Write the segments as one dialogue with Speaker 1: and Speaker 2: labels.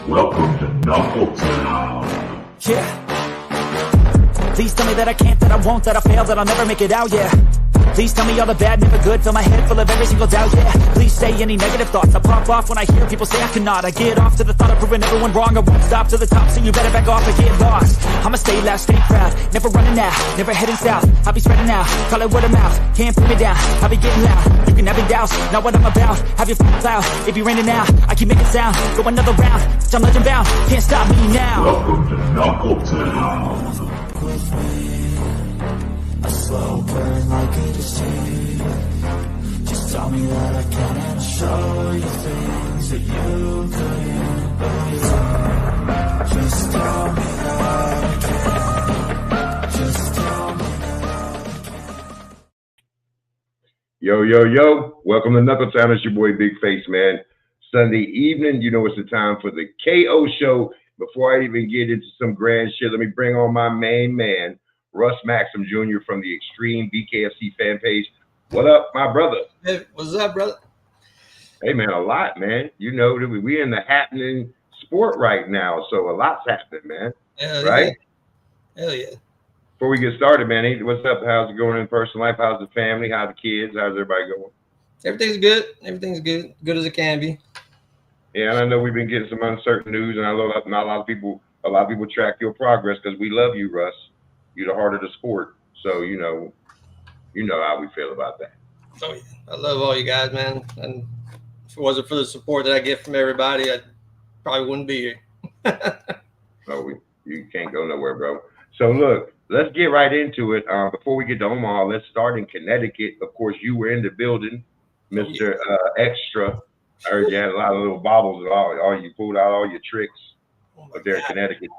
Speaker 1: Welcome to Knuckle Town.
Speaker 2: Yeah. Please tell me that I can't, that I won't, that I fail, that I'll never make it out, yeah. Please tell me all the bad, never good, fill my head full of every single doubt, yeah. Please say any negative thoughts, I pop off when I hear people say I cannot. I get off to the thought of proving everyone wrong, I won't stop to the top, so you better back off and get lost. I'ma stay loud, stay proud, never running out, never heading south. I'll be spreading out, call it word of mouth, can't put me down, I'll be getting loud. You can have your doubts, not what I'm about, have your f***ing cloud, if you're raining now, I keep making sound, go another round, I'm legend bound, can't stop me now.
Speaker 1: Welcome to Knuckle Town.
Speaker 2: A slow burn like a disease. Just tell me that I can and I'll show you things that you couldn't believe. Just tell me that I can. Just tell me that I can.
Speaker 3: Yo. Welcome to Knuckle Town. It's your boy Big Face, man. Sunday evening, you know it's the time for the KO show. Before I even get into some grand shit, let me bring on my main man, Russ Maxim Jr. from the Extreme BKFC fan page. What up, my brother?
Speaker 4: Hey, what's up, brother?
Speaker 3: Hey, man, a lot, man. You know, we're in the happening sport right now, so a lot's happening, man.
Speaker 4: Hell
Speaker 3: right?
Speaker 4: Yeah. Hell yeah.
Speaker 3: Before we get started, man, what's up? How's it going in personal life? How's the family? How's the kids? How's everybody going?
Speaker 4: Everything's good. Everything's good. Good as it can be.
Speaker 3: Yeah, and I know we've been getting some uncertain news, and I know not a lot of people track your progress because we love you, Russ. You're the heart of the sport, so you know how we feel about that.
Speaker 4: Oh yeah, I love all you guys, man. And if it wasn't for the support that I get from everybody, I probably wouldn't be here.
Speaker 3: No, you can't go nowhere, bro. So look, let's get right into it. Before we get to Omaha, let's start in Connecticut. Of course, you were in the building, Mr. Extra. I heard you had a lot of little bobbles and all. You pulled out all your tricks up there in Connecticut.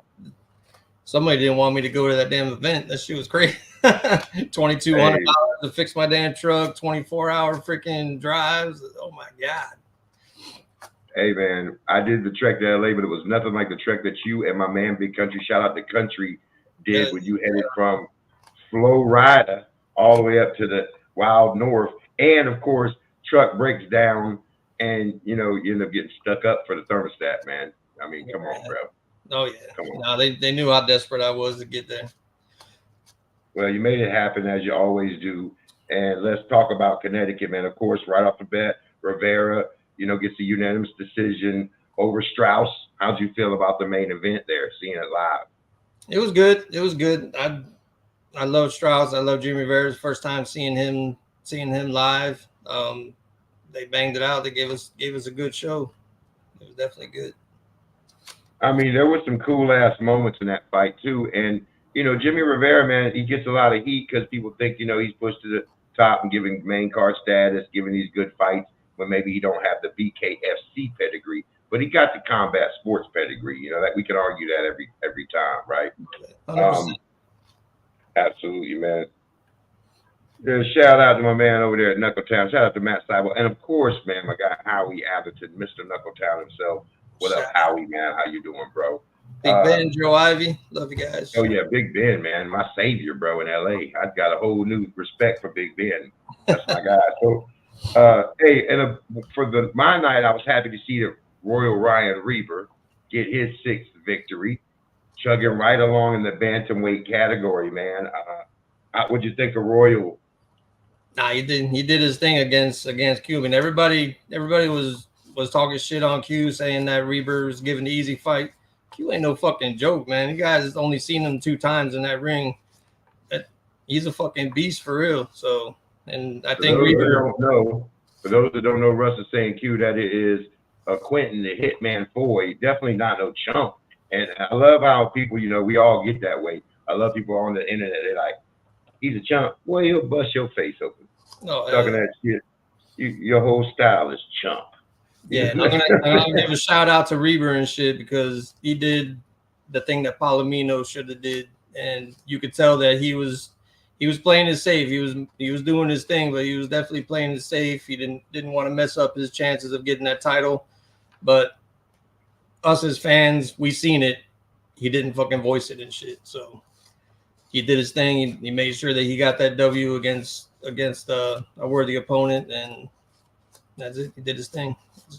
Speaker 4: Somebody didn't want me to go to that damn event. That shit was crazy. $2,200 to fix my damn truck, 24-hour freaking drives. Oh my God.
Speaker 3: Hey man, I did the trek to LA, but it was nothing like the trek that you and my man Big Country, shout out to Country, did when you headed from Florida all the way up to the wild north. And of course, truck breaks down and you end up getting stuck up for the thermostat, man. I mean, come on, bro.
Speaker 4: Oh yeah. No, they knew how desperate I was to get there.
Speaker 3: Well, you made it happen as you always do. And let's talk about Connecticut, man. Of course, right off the bat, Rivera, gets a unanimous decision over Strauss. How'd you feel about the main event there, seeing it live?
Speaker 4: It was good. It was good. I love Strauss. I love Jimmy Rivera's first time seeing him live. They banged it out. They gave us a good show. It was definitely good.
Speaker 3: I mean, there were some cool ass moments in that fight too. And Jimmy Rivera, man, he gets a lot of heat because people think he's pushed to the top and giving main card status, giving these good fights when maybe he don't have the BKFC pedigree, but he got the combat sports pedigree. That we can argue that every time, right?
Speaker 4: 100%.
Speaker 3: Absolutely, man. Shout out to my man over there at Knuckle Town. Shout out to Matt Seibel. And of course, man, my guy Howie Atherton, Mr. Knuckle Town himself. What up, Howie, man? How you doing, bro?
Speaker 4: Big Ben, Joe Ivy. Love you guys.
Speaker 3: Oh, yeah, Big Ben, man. My savior, bro, in L.A. I've got a whole new respect for Big Ben. That's my guy. So, hey, and for my night, I was happy to see the Royal Ryan Reaver get his 6th victory, chugging right along in the bantamweight category, man. What'd you think of Royal?
Speaker 4: Nah, he did his thing against Cuban. Everybody was talking shit on Q, saying that Reaver was giving the easy fight. Q ain't no fucking joke, man. You guys only seen him 2 times in that ring. He's a fucking beast for real. So, and I think Reaver.
Speaker 3: For those that don't know, Russ is saying Q that it is Quentin the Hitman Foy. Definitely not no chump. And I love how people, we all get that way. I love people on the internet. They're like, he's a chump. Well, he'll bust your face open.
Speaker 4: No,
Speaker 3: talking that shit. Your whole style is chump.
Speaker 4: Yeah, I'm gonna give a shout out to Reaver and shit because he did the thing that Palomino should have did, and you could tell that he was playing it safe. He was doing his thing, but he was definitely playing it safe. He didn't want to mess up his chances of getting that title. But us as fans, we seen it. He didn't fucking voice it and shit. So he did his thing. He made sure that he got that W against a worthy opponent, and That's it. He did his thing.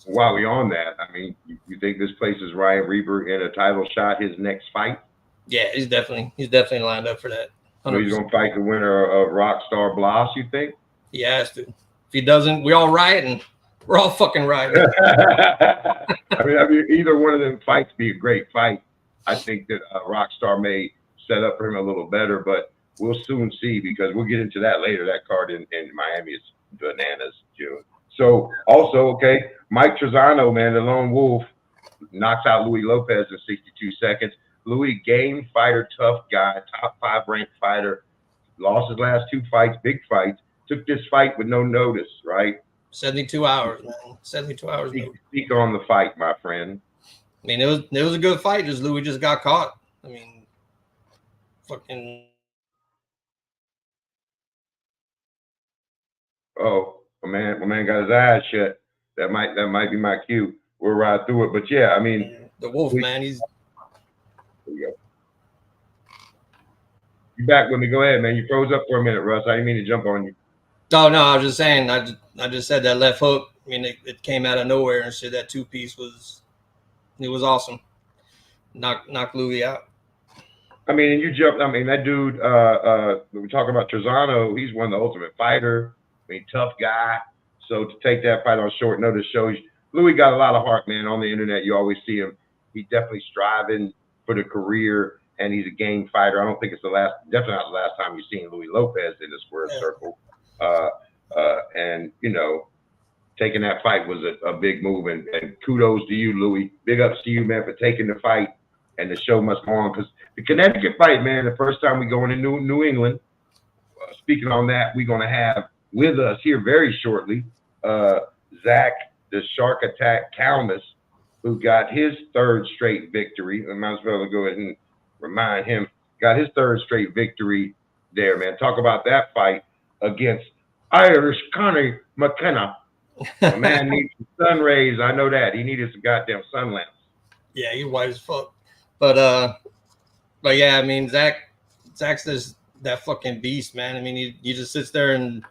Speaker 3: While we on that, I mean, you think this places Ryan Reber in a title shot his next fight?
Speaker 4: Yeah, he's definitely lined up for that. 100%.
Speaker 3: So he's gonna fight the winner of Rockstar Blas, you think?
Speaker 4: He has to. If he doesn't, we all rioting. We're all fucking rioting.
Speaker 3: I mean, either one of them fights be a great fight. I think that Rockstar may set up for him a little better, but we'll soon see because we'll get into that later. That card in Miami is bananas, June. So also, okay, Mike Trezano, man, the lone wolf, knocks out Louis Lopez in 62 seconds. Louis, game fighter, tough guy, top 5 ranked fighter, lost his last 2 fights, big fights, took this fight with no notice, right?
Speaker 4: 72 hours, man. 72 hours.
Speaker 3: Speak on the fight, my friend.
Speaker 4: I mean, it was a good fight. Just Louis just got caught. I mean, fucking.
Speaker 3: Oh, my man got his eyes shut. That might be my cue. We'll ride through it, but yeah, I mean,
Speaker 4: the wolf, man. He's.
Speaker 3: There you go. You back with me? Go ahead, man. You froze up for a minute, Russ. I didn't mean to jump on you.
Speaker 4: Oh no, I was just saying. I just said that left hook. I mean, it came out of nowhere and shit. That 2-piece was awesome. Knocked Louis out.
Speaker 3: I mean, and you jumped. I mean, that dude. We're talking about Trezano. He's one of the ultimate fighter. I mean, tough guy. So to take that fight on short notice shows Louis got a lot of heart, man. On the internet, you always see him. He's definitely striving for the career, and he's a game fighter. I don't think it's definitely not the last time you've seen Louis Lopez in the square circle. And you know, taking that fight was a big move, and kudos to you, Louis. Big ups to you, man, for taking the fight, and the show must go on because the Connecticut fight, man, the first time we go into New England. Speaking on that, we're going to have with us here very shortly Zach the Shark Attack Calmus, who got his 3rd straight victory. I might as well go ahead and remind him, got his 3rd straight victory there, man. Talk about that fight against Irish Connie McKenna. A man needs some sun rays. I know that. He needed some goddamn sun lamps.
Speaker 4: Yeah, he's white as fuck. But yeah, I mean, Zach's that fucking beast, man. I mean, he just sits there and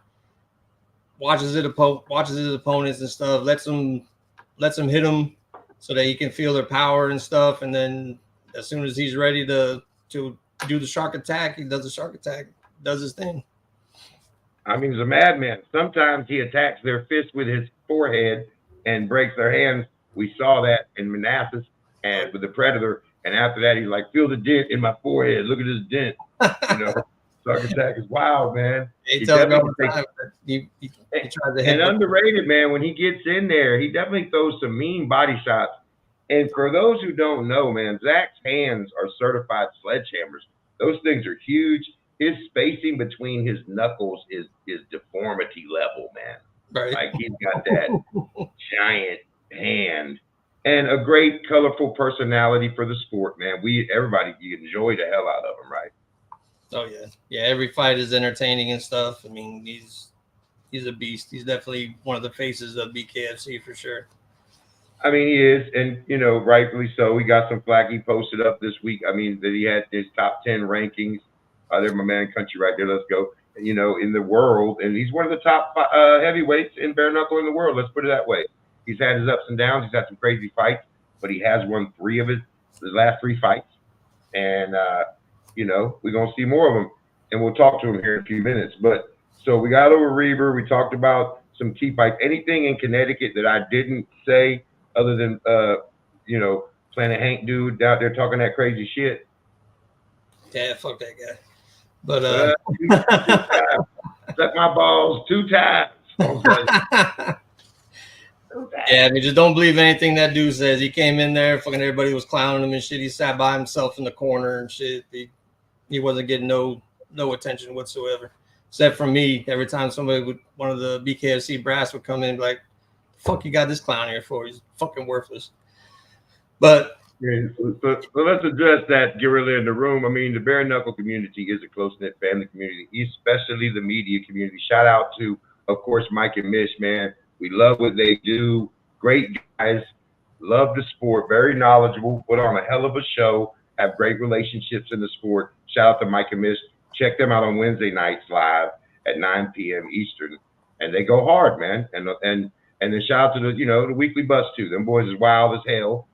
Speaker 4: watches his opponents and stuff, lets them hit him so that he can feel their power and stuff. And then as soon as he's ready to do the shark attack, he does the shark attack, does his thing.
Speaker 3: I mean, he's a madman. Sometimes he attacks their fist with his forehead and breaks their hands. We saw that in Manassas and with the Predator. And after that, he's like, feel the dent in my forehead. Look at this dent. You know, shark attack is wild, man. He tries to hit underrated, man. When he gets in there, he definitely throws some mean body shots. And for those who don't know, man, Zach's hands are certified sledgehammers. Those things are huge. His spacing between his knuckles is deformity level, man.
Speaker 4: Right.
Speaker 3: Like he's got that giant hand and a great colorful personality for the sport, man. Everybody enjoy the hell out of him, right?
Speaker 4: Oh yeah. Yeah, every fight is entertaining and stuff. I mean, he's a beast. He's definitely one of the faces of BKFC for sure.
Speaker 3: I mean, he is, and you know, rightfully so. We got some flack he posted up this week. I mean, that he had his top 10 rankings. There's my man Country right there. Let's go. You know, in the world, and he's one of the top heavyweights in bare knuckle in the world. Let's put it that way. He's had his ups and downs. He's had some crazy fights, but he has won 3 of his last 3 fights. And you know, we're gonna see more of them, and we'll talk to him here in a few minutes. But so we got over Reber. We talked about some key fights. Anything in Connecticut that I didn't say, other than you know, Planet Hank dude out there talking that crazy shit?
Speaker 4: Yeah, fuck that guy. But
Speaker 3: suck my balls 2 times.
Speaker 4: Yeah, I mean, just don't believe anything that dude says. He came in there, fucking everybody was clowning him and shit. He sat by himself in the corner and shit. He wasn't getting no attention whatsoever, except from me. Every time one of the BKFC brass would come in, like, fuck you got this clown here for? He's fucking worthless. But
Speaker 3: yeah, so let's address that guerrilla in the room. I mean, the bare knuckle community is a close-knit family community, especially the media community. Shout out to, of course, Mike and Mish, man. We love what they do. Great guys. Love the sport. Very knowledgeable. Put on a hell of a show. Have great relationships in the sport. Shout out to Mike and Mish. Check them out on Wednesday nights live at 9 p.m. Eastern. And they go hard, man. And And then shout out to the weekly bus too. Them boys is wild as hell,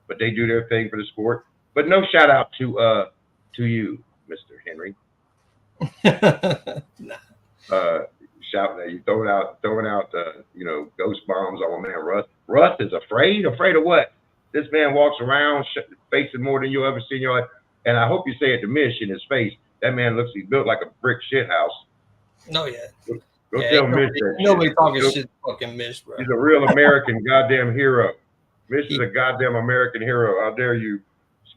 Speaker 3: but they do their thing for the sport. But no shout out to you, Mr. Henry. Shouting at you, throwing out ghost bombs on my man Russ. Russ is afraid of what? This man walks around facing more than you'll ever see in your life. And I hope you say it to Mish in his face. That man he's built like a brick shit house.
Speaker 4: No, yeah.
Speaker 3: Go tell Mish that.
Speaker 4: Nobody talking shit to fucking Mish, bro.
Speaker 3: He's a real American goddamn hero. Mish is a goddamn American hero. How dare you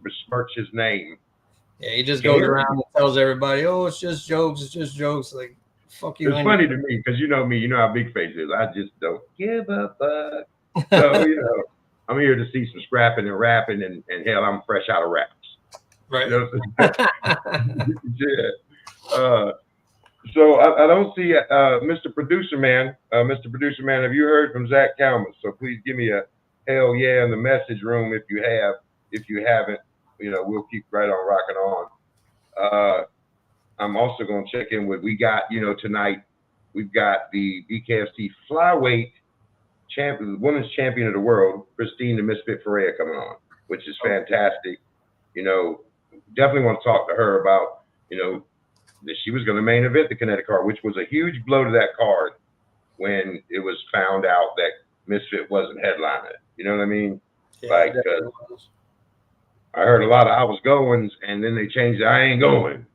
Speaker 3: besmirch his name?
Speaker 4: Yeah, he just goes around and tells everybody, "Oh, it's just jokes. It's just jokes." Like, fuck you.
Speaker 3: It's funny to me because you know me. You know how Big Face is. I just don't give a fuck. So I'm here to see some scrapping and rapping, and hell, I'm fresh out of raps.
Speaker 4: Right.
Speaker 3: Yeah. So I don't see Mr. Producer Man. Mr. Producer Man, have you heard from Zach Calmus? So please give me a hell yeah in the message room if you have. If you haven't, we'll keep right on rocking on. I'm also going to check in with, we got, tonight, we've got the BKFC flyweight champion, women's champion of the world, Christine the Misfit Ferea coming on, which is fantastic. Definitely want to talk to her about, that she was going to main event the Connecticut card, which was a huge blow to that card when it was found out that Misfit wasn't headlining it. You know what I mean? Yeah, I heard a lot of I was goings, and then they changed it. I ain't going.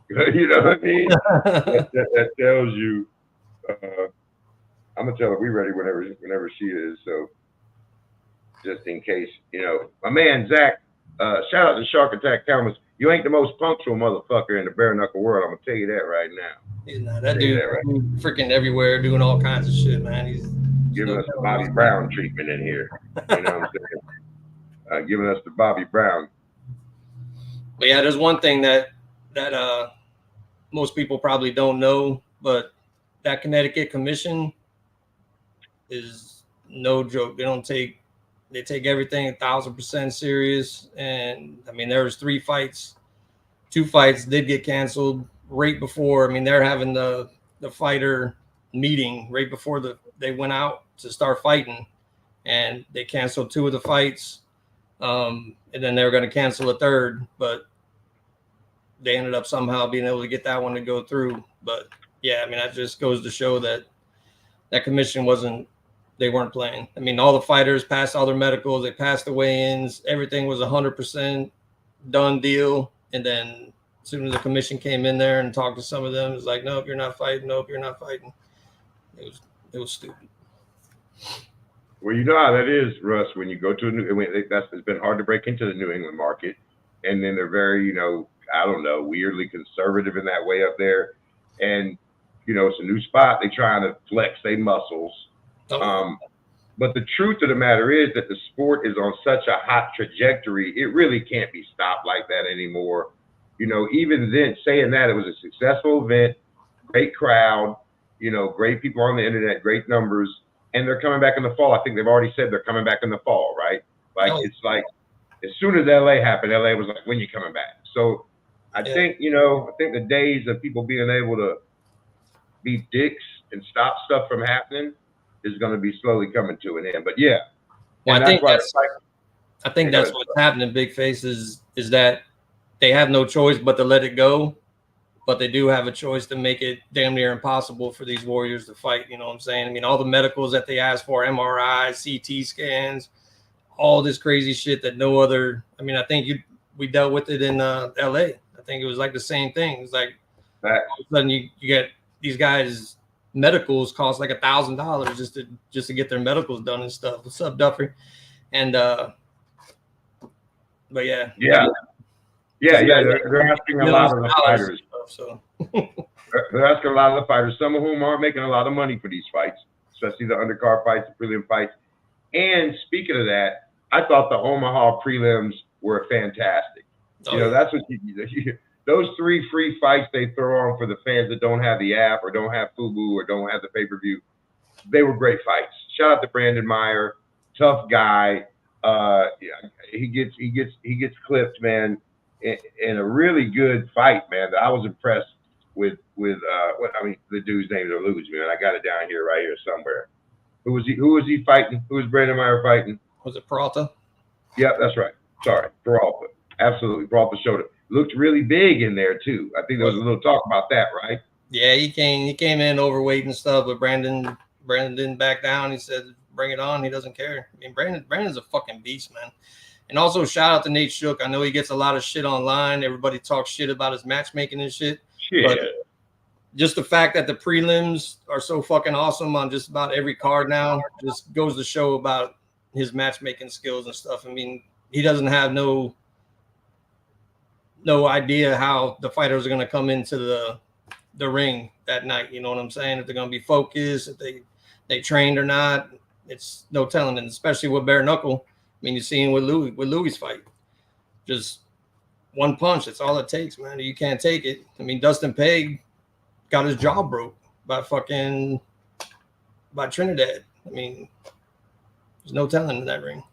Speaker 3: You know what I mean? that tells you. I'm gonna tell her we ready whenever she is. So just in case, my man Zach. Shout out to Shark Attack Calmus. You ain't the most punctual motherfucker in the bare knuckle world. I'm gonna tell you that right now.
Speaker 4: He's not. That dude freaking everywhere, doing all kinds of shit, man. He's
Speaker 3: giving us the Bobby Brown treatment in here. You know what I'm saying? Giving us the Bobby Brown.
Speaker 4: But yeah, there's one thing that most people probably don't know, but that Connecticut commission is no joke. They take everything 1,000% serious. And I mean, there was 3 fights. 2 fights did get canceled right before. I mean, they're having the fighter meeting right before they went out to start fighting, and they canceled 2 of the fights. And then they were going to cancel a 3rd, but they ended up somehow being able to get that one to go through. But yeah, I mean, that just goes to show that commission they weren't playing. I mean, all the fighters passed all their medicals, they passed the weigh-ins, everything was 100% done deal. And then as soon as the commission came in there and talked to some of them, it's like, nope, you're not fighting. Nope, you're not fighting. It was stupid.
Speaker 3: Well, you know how that is, Russ, when you go to it's been hard to break into the New England market. And then they're very, I don't know, weirdly conservative in that way up there. And, it's a new spot. They're trying to flex their muscles. But the truth of the matter is that the sport is on such a hot trajectory, it really can't be stopped like that anymore. Even then, saying that, it was a successful event, great crowd, great people on the internet, great numbers, and they're coming back in the fall. I think they've already said they're coming back in the fall, right? It's like as soon as LA happened, LA was like, when you coming back? So I think the days of people being able to be dicks and stop stuff from happening is going to be slowly coming to an end. But yeah,
Speaker 4: well, I think that's what's happening. Big Face is that they have no choice but to let it go, but they do have a choice to make it damn near impossible for these warriors to fight. You know what I'm saying? I mean, all the medicals that they ask for, MRIs, CT scans, all this crazy shit that no other. I mean, I think we dealt with it in LA. I think it was like the same thing. It's like all of a sudden you get these guys. Medicals cost like $1,000 just to get their medicals done and stuff. What's up, Duffy? And but yeah. They're
Speaker 3: asking a lot of the fighters. They're asking a lot of the fighters, some of whom aren't making a lot of money for these fights, especially the undercard fights, the prelim fights. And speaking of that, I thought the Omaha prelims were fantastic. That's what those 3 free fights they throw on for the fans that don't have the app or don't have Fubu or don't have the pay-per-view, they were great fights. Shout out to Brandon Meyer, tough guy. He gets clipped, man, in a really good fight, man. I was impressed with the dude's name to lose me, and I got it down here right here somewhere. Who was he fighting? Who was Brandon Meyer fighting?
Speaker 4: Was it Peralta?
Speaker 3: Yep, that's right. Sorry, Peralta. Absolutely, Peralta showed it. Looked really big in there too. I think there was a little talk about that, right?
Speaker 4: Yeah, he came in overweight and stuff, but Brandon didn't back down. He said, "Bring it on." He doesn't care. I mean, Brandon's a fucking beast, man. And also shout out to Nate Shook. I know he gets a lot of shit online. Everybody talks shit about his matchmaking and shit.
Speaker 3: Shit.
Speaker 4: But just the fact that the prelims are so fucking awesome on just about every card now just goes to show about his matchmaking skills and stuff. I mean, he doesn't have no idea how the fighters are going to come into the ring that night. You know what I'm saying? If they're going to be focused, if they trained or not, it's no telling. And especially with Bare Knuckle, I mean, you're seeing with Louis' fight, just one punch. That's all it takes, man. You can't take it. I mean, Dustin Peg got his jaw broke by Trinidad. I mean, there's no telling in that ring.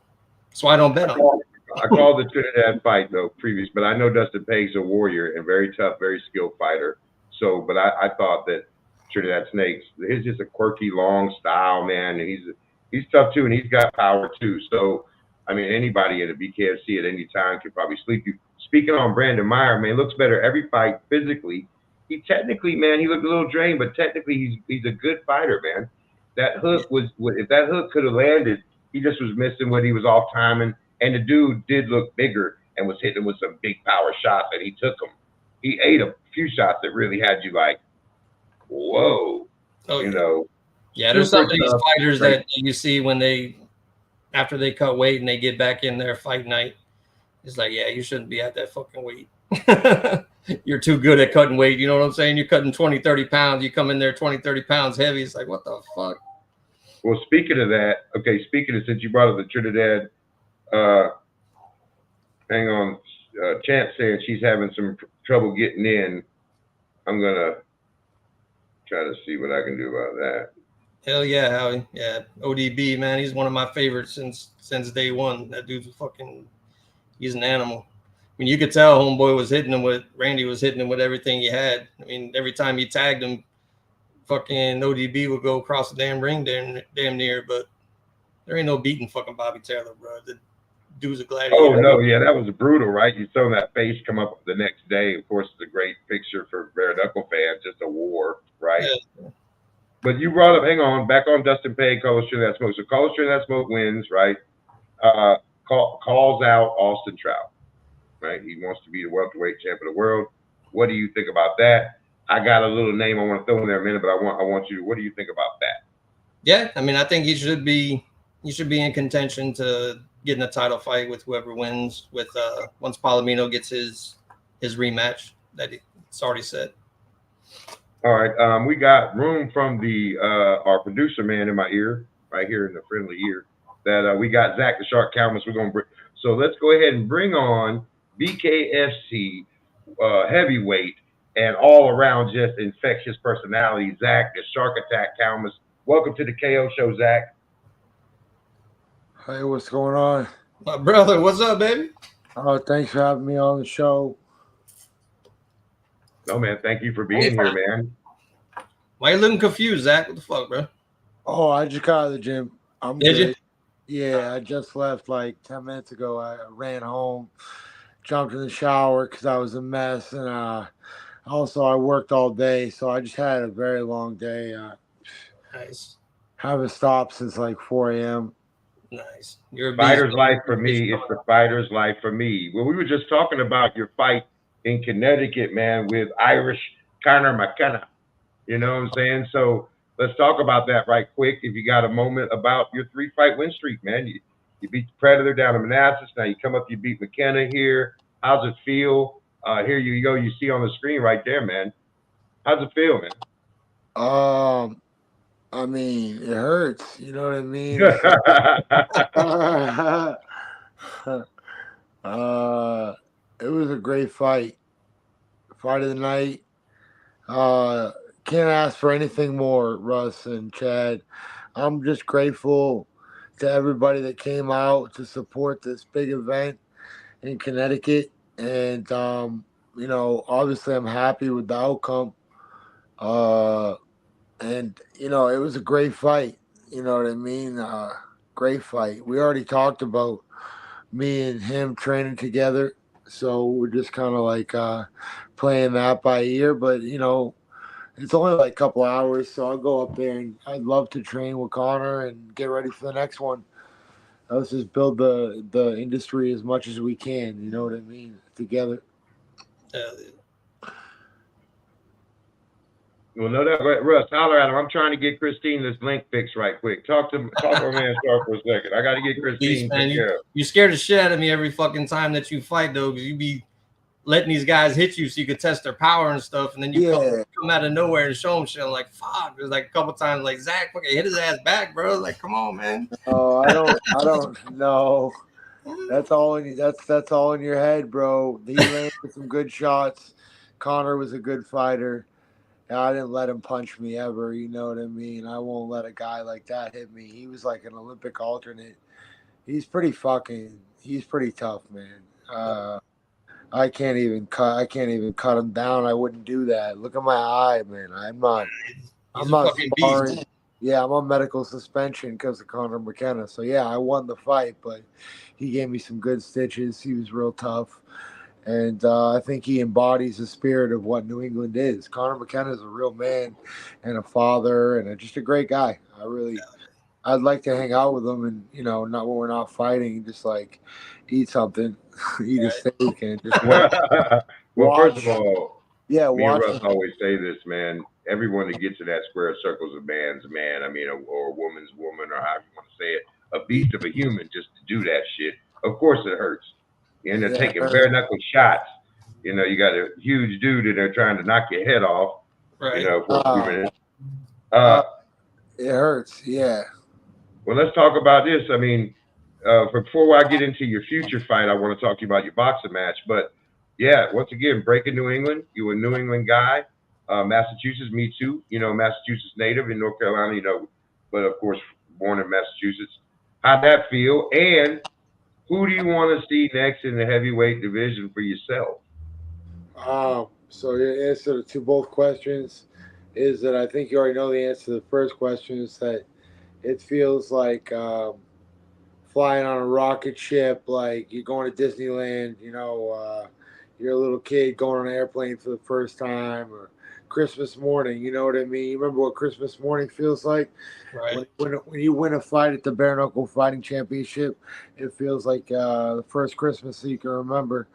Speaker 4: That's why I don't bet on it.
Speaker 3: I called the Trinidad fight though previous, but I know Dustin Peg's a warrior and very tough, very skilled fighter. So, but I thought that Trinidad Snakes, he's just a quirky, long style, man, and he's tough too, and he's got power too. So, I mean, anybody at a BKFC at any time could probably sleep you. Speaking on Brandon Meyer, man, looks better every fight physically. He technically, man, he looked a little drained, but technically he's a good fighter, man. That hook if that hook could have landed, he just was missing what he was off timing. And the dude did look bigger and was hitting with some big power shots, and he took them. He ate a few shots that really had you like, whoa, you know.
Speaker 4: Yeah, there's some of these fighters that you see when after they cut weight and they get back in their fight night. It's like, yeah, you shouldn't be at that fucking weight. You're too good at cutting weight. You know what I'm saying? You're cutting 20, 30 pounds. You come in there 20, 30 pounds heavy. It's like, what the fuck?
Speaker 3: Well, speaking of that, since you brought up the Trinidad, hang on. Champ saying she's having some trouble getting in. I'm gonna try to see what I can do about that.
Speaker 4: Hell yeah, Howie. Yeah, ODB, man, he's one of my favorites since day one. That dude's he's an animal. I mean, you could tell homeboy was hitting him Randy was hitting him with everything he had. I mean, every time he tagged him, fucking ODB would go across the damn ring damn near, but there ain't no beating fucking Bobby Taylor, bro. The dude's a gladiator.
Speaker 3: Oh, no, yeah, that was brutal, right? You saw that face come up the next day. Of course, it's a great picture for Bare Knuckle fans, just a war, right? Yeah. But you brought up, hang on, back on Dustin Peg, Carlos Trinidad Smoke. So Carlos Trinidad Smoke wins, right? Calls out Austin Trout, right? He wants to be the welterweight champ of the world. What do you think about that? I got a little name I want to throw in there in a minute, but I want you to, what do you think about that?
Speaker 4: Yeah, I mean, I think he should be in contention to get in a title fight with whoever wins with once Palomino gets his rematch that it's already set.
Speaker 3: All right, we got room from our producer man in my ear, right here in the friendly ear, that we got Zach the Shark Calmus. So let's go ahead and bring on BKFC heavyweight and all around just infectious personality, Zach the Shark Attack Calmus. Welcome to the KO Show, Zach.
Speaker 5: Hey, what's going on?
Speaker 4: My brother, what's up, baby?
Speaker 5: Oh, thanks for having me on the show.
Speaker 3: No, man, thank you for being here, man.
Speaker 4: Why you looking confused, Zach? What the fuck, bro?
Speaker 5: Oh, I just got out of the gym.
Speaker 4: Did you?
Speaker 5: Yeah, I just left like 10 minutes ago. I ran home, jumped in the shower because I was a mess, and also I worked all day, so I just had a very long day.
Speaker 4: Nice.
Speaker 5: Haven't stopped since like 4 a.m.
Speaker 4: Nice. You're a
Speaker 3: fighter's life for me. It's the fighter's life for me. Well, we were just talking about your fight in Connecticut, man, with Irish Conor McKenna. You know what I'm saying? So let's talk about that right quick. If you got a moment about your 3-fight win streak, man. You beat the Predator down in Manassas. Now you come up, you beat McKenna here. How's it feel? Here you go. You see on the screen right there, man. How's it feel, man?
Speaker 5: I mean, it hurts. You know what I mean? It was a great fight. Fight of the night. Can't ask for anything more, Russ and Chad. I'm just grateful to everybody that came out to support this big event in Connecticut. And, you know, obviously I'm happy with the outcome. And, you know, it was a great fight. You know what I mean? Great fight. We already talked about me and him training together, so we're just kind of like playing that by ear. But it's only like a couple hours, so I'll go up there and I'd love to train with Connor and get ready for the next one. Let's just build the industry as much as we can. You know what I mean? Together.
Speaker 3: Well, no doubt. Russ, holler at him. I'm trying to get Christine this link fixed right quick. Talk to our man Sharp for a second. I got to get Christine.
Speaker 4: Please, man, you scared the shit out of me every fucking time that you fight, though, because you be letting these guys hit you so you could test their power and stuff, and then you come out of nowhere and show them shit. I'm like, fuck. There's like a couple times like, Zach fucking hit his ass back, bro. Like, come on, man.
Speaker 5: Oh, I don't know. That's all in your head, bro. He landed some good shots. Connor was a good fighter. I didn't let him punch me ever. You know what I mean? I won't let a guy like that hit me. He was like an Olympic alternate. He's pretty tough, man. I can't even cut him down. I wouldn't do that. Look at my eye, man. I'm not sparring.
Speaker 4: Beast.
Speaker 5: Yeah, I'm on medical suspension because of Conor McKenna. So yeah, I won the fight, but he gave me some good stitches. He was real tough. And I think he embodies the spirit of what New England is. Conor McKenna is a real man and a father and just a great guy. I'd like to hang out with him and, not when we're not fighting, just like eat something, eat a steak and just
Speaker 3: well,
Speaker 5: watch.
Speaker 3: First of all,
Speaker 5: me
Speaker 3: and Russ always say this, man. Everyone that gets to that square circle is a man's man. I mean, or a woman's woman, or however you want to say it. A beast of a human just to do that shit. Of course it hurts. And they're taking bare knuckle shots. You got a huge dude and they're trying to knock your head off.
Speaker 4: Right.
Speaker 3: For a few minutes.
Speaker 5: It hurts, yeah.
Speaker 3: Well, let's talk about this. I mean, before I get into your future fight, I want to talk to you about your boxing match. But yeah, once again, breaking New England. You a New England guy. Massachusetts, me too. Massachusetts native in North Carolina, but of course, born in Massachusetts. How'd that feel? And who do you want to see next in the heavyweight division for yourself?
Speaker 5: So the answer to both questions is that I think you already know the answer to the first question is that it feels like flying on a rocket ship, like you're going to Disneyland, you're a little kid going on an airplane for the first time, or Christmas morning, you know what I mean? You remember what Christmas morning feels like?
Speaker 4: Right.
Speaker 5: When you win a fight at the Bare Knuckle Fighting Championship, it feels like the first Christmas you can remember.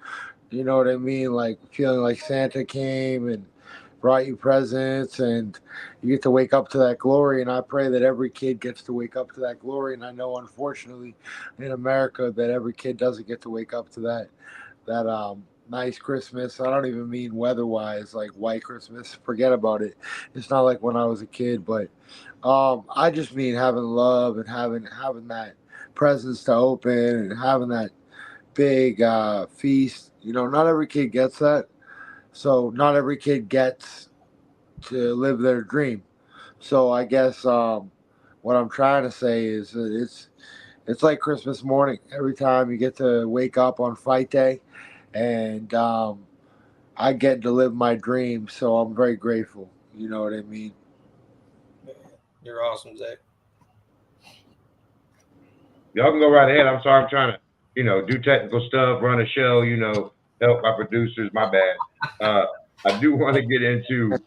Speaker 5: You know what I mean? Like feeling like Santa came and brought you presents and you get to wake up to that glory. And I pray that every kid gets to wake up to that glory. And I know, unfortunately, in America that every kid doesn't get to wake up to that nice Christmas. I don't even mean weather-wise, like white Christmas. Forget about it. It's not like when I was a kid, but I just mean having love and having that presents to open and having that big feast. Not every kid gets that. So not every kid gets to live their dream. So I guess what I'm trying to say is that it's like Christmas morning. Every time you get to wake up on fight day, and I get to live my dream. So I'm very grateful. You know what I mean?
Speaker 4: You're awesome, Zach.
Speaker 3: Y'all can go right ahead. I'm sorry, I'm trying to, do technical stuff, run a show, help my producers. My bad. I do want to get into.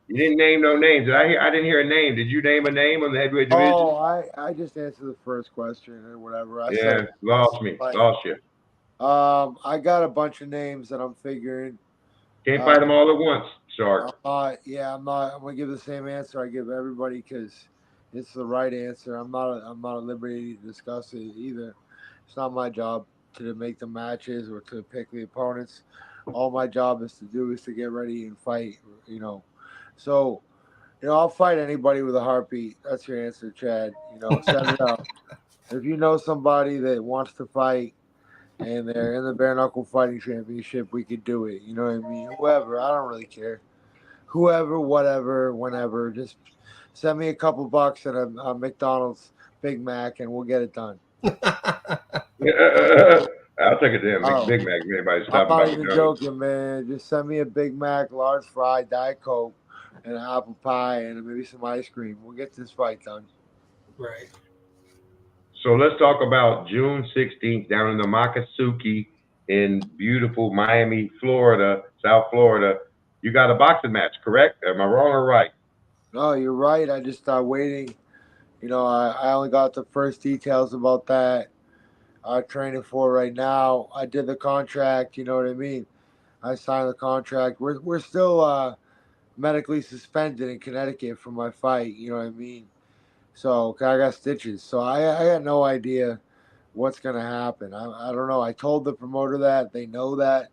Speaker 3: You didn't name no names. I didn't hear a name. Did you name a name on the heavyweight division?
Speaker 5: Oh, I just answered the first question or whatever.
Speaker 3: Lost you.
Speaker 5: I got a bunch of names that I'm figuring.
Speaker 3: Can't fight them all at once, Shark.
Speaker 5: Yeah, I'm gonna give the same answer I give everybody because it's the right answer. I'm not at liberty to discuss it either. It's not my job to make the matches or to pick the opponents. All my job is to get ready and fight. So I'll fight anybody with a heartbeat. That's your answer, Chad. Set it up. If you know somebody that wants to fight and they're in the Bare Knuckle Fighting Championship, we could do it. You know what I mean? Whoever, I don't really care. Whoever, whatever, whenever. Just send me a couple bucks and a McDonald's Big Mac, and we'll get it done.
Speaker 3: I'll take a damn Big Mac. Anybody stop?
Speaker 5: I'm not even joking, man. Just send me a Big Mac, large fry, Diet Coke, and an apple pie, and maybe some ice cream. We'll get this fight done.
Speaker 4: Right.
Speaker 3: So let's talk about June 16th down in the Makasuki in beautiful Miami, Florida, South Florida. You got a boxing match, correct? Am I wrong or right?
Speaker 5: No, you're right. I just started waiting. I only got the first details about that. I'm training for it right now. I did the contract. You know what I mean? I signed the contract. We're still medically suspended in Connecticut for my fight. You know what I mean? So I got stitches. So I got no idea what's gonna happen. I don't know. I told the promoter that they know that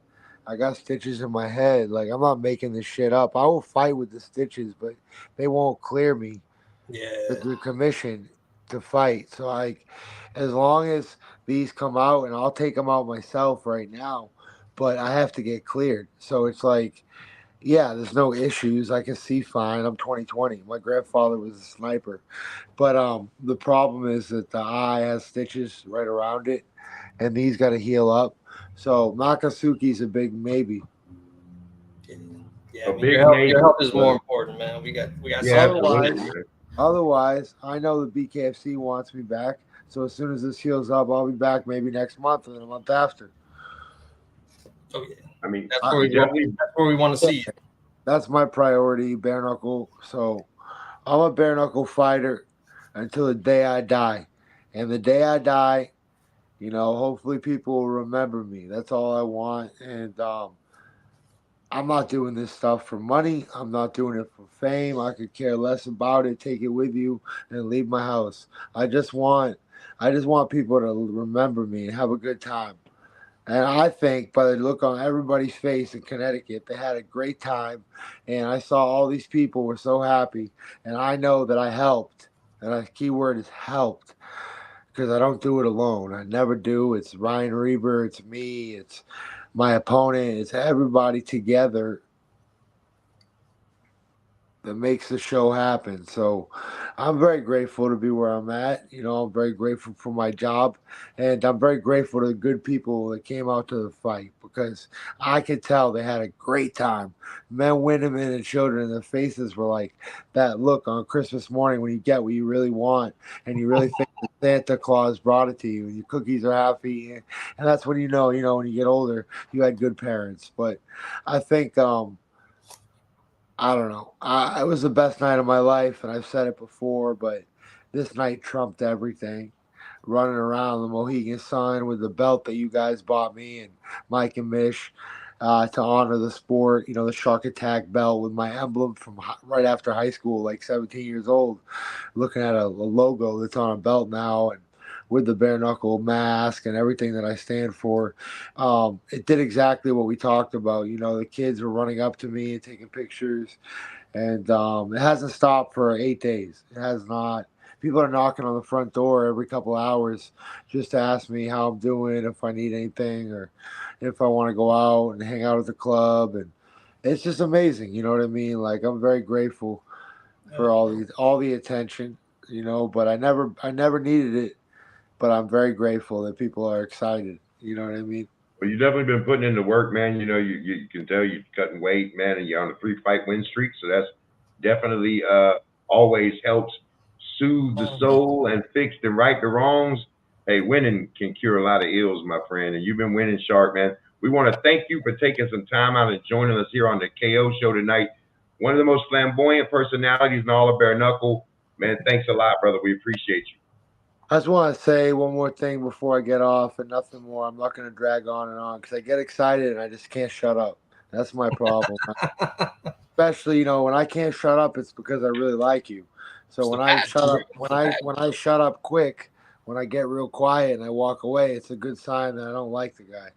Speaker 5: I got stitches in my head. Like I'm not making this shit up. I will fight with the stitches, but they won't clear me
Speaker 4: Yeah.
Speaker 5: with the commission to fight. So like, as long as these come out, and I'll take them out myself right now, but I have to get cleared. So it's like, yeah, there's no issues. I can see fine. I'm 2020. My grandfather was a sniper, but the problem is that the eye has stitches right around it, and these got to heal up. So Nakasuki's a big maybe.
Speaker 4: Yeah.
Speaker 3: A
Speaker 4: I mean,
Speaker 3: big
Speaker 4: your
Speaker 3: maybe,
Speaker 4: health is more
Speaker 3: but
Speaker 4: important, man. We got
Speaker 3: yeah,
Speaker 4: something.
Speaker 3: absolutely,
Speaker 5: Otherwise,
Speaker 3: man.
Speaker 5: otherwise, I know the BKFC wants me back. So as soon as this heals up, I'll be back maybe next month and then a month after.
Speaker 4: Oh yeah.
Speaker 3: I mean,
Speaker 4: That's
Speaker 5: I,
Speaker 4: where
Speaker 3: you definitely,
Speaker 4: we want to see you.
Speaker 5: that's my priority, bare knuckle. So I'm a bare knuckle fighter until the day I die. And the day I die, hopefully people will remember me. That's all I want. And I'm not doing this stuff for money. I'm not doing it for fame. I could care less about it. Take it with you and leave my house. I just want people to remember me and have a good time. And I think by the look on everybody's face in Connecticut, they had a great time. And I saw all these people were so happy. And I know that I helped. And the key word is helped, because I don't do it alone. I never do. It's Ryan Reber, it's me, it's my opponent, it's everybody together that makes the show happen. So I'm very grateful to be where I'm at. I'm very grateful for my job, and I'm very grateful to the good people that came out to the fight, because I could tell they had a great time. Men, women, and children, their faces were like that look on Christmas morning when you get what you really want and you really think that Santa Claus brought it to you and your cookies are half eaten. And that's when when you get older, you had good parents. But I think I don't know. It was the best night of my life, and I've said it before, but this night trumped everything. Running around the Mohegan Sun with the belt that you guys bought me and Mike and Mish, to honor the sport. The Shark Attack belt with my emblem from right after high school, like 17 years old, looking at a logo that's on a belt now, and with the bare knuckle mask and everything that I stand for. It did exactly what we talked about. The kids were running up to me and taking pictures, and it hasn't stopped for 8 days. It has not. People are knocking on the front door every couple hours just to ask me how I'm doing, if I need anything, or if I want to go out and hang out at the club. And it's just amazing. You know what I mean? Like, I'm very grateful for all the attention. But I never needed it. But I'm very grateful that people are excited. You know what I mean?
Speaker 3: well, you've definitely been putting in the work, man. You can tell you're cutting weight, man, and you're on a 3-fight win streak. So that's definitely always helps soothe the soul and fix and right the wrongs. Hey, winning can cure a lot of ills, my friend, and you've been winning sharp, man. We want to thank you for taking some time out and joining us here on the KO show tonight. One of the most flamboyant personalities in all of bare knuckle. Man, thanks a lot, brother. We appreciate you.
Speaker 5: I just want to say one more thing before I get off, and nothing more. I'm not going to drag on and on because I get excited and I just can't shut up. That's my problem. Especially, when I can't shut up, it's because I really like you. So
Speaker 4: It's the
Speaker 5: when I
Speaker 4: passion,
Speaker 5: shut
Speaker 4: bro.
Speaker 5: up, when I shut up quick, when I get real quiet and I walk away, it's a good sign that I don't like the guy,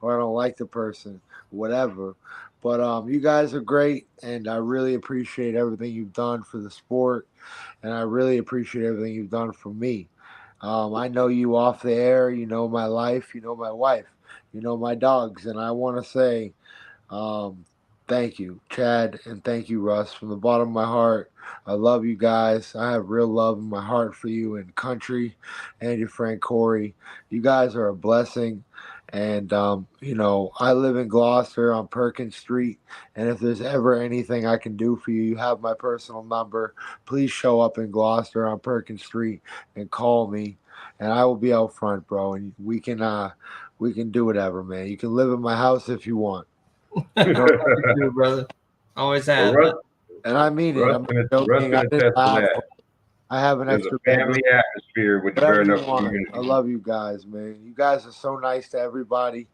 Speaker 5: or I don't like the person, whatever. But you guys are great, and I really appreciate everything you've done for the sport, and I really appreciate everything you've done for me. I know you off the air. You know my life. You know my wife. You know my dogs, and I want to say thank you, Chad, and thank you, Russ, from the bottom of my heart. I love you guys. I have real love in my heart for you and country and your friend Corey. You guys are a blessing, And you know, I live in Gloucester on Perkins Street, and if there's ever anything I can do for you, you have my personal number. Please show up in Gloucester on Perkins Street and call me, and I will be out front, bro. And we can do whatever, man. You can live in my house if you want. You know,
Speaker 4: You do, brother. Always
Speaker 3: Well,
Speaker 4: have.
Speaker 3: Russ,
Speaker 5: and I mean it.
Speaker 3: Russ,
Speaker 5: I'm
Speaker 3: can,
Speaker 5: not
Speaker 3: Russ
Speaker 5: joking.
Speaker 3: can
Speaker 5: I didn't
Speaker 3: attest to
Speaker 5: laugh.
Speaker 3: that.
Speaker 5: I have an
Speaker 3: There's a
Speaker 5: extra bedroom.
Speaker 3: family atmosphere with the Bare
Speaker 5: Whatever you
Speaker 3: Knuckle
Speaker 5: want.
Speaker 3: community.
Speaker 5: I love you guys, man. You guys are so nice to everybody.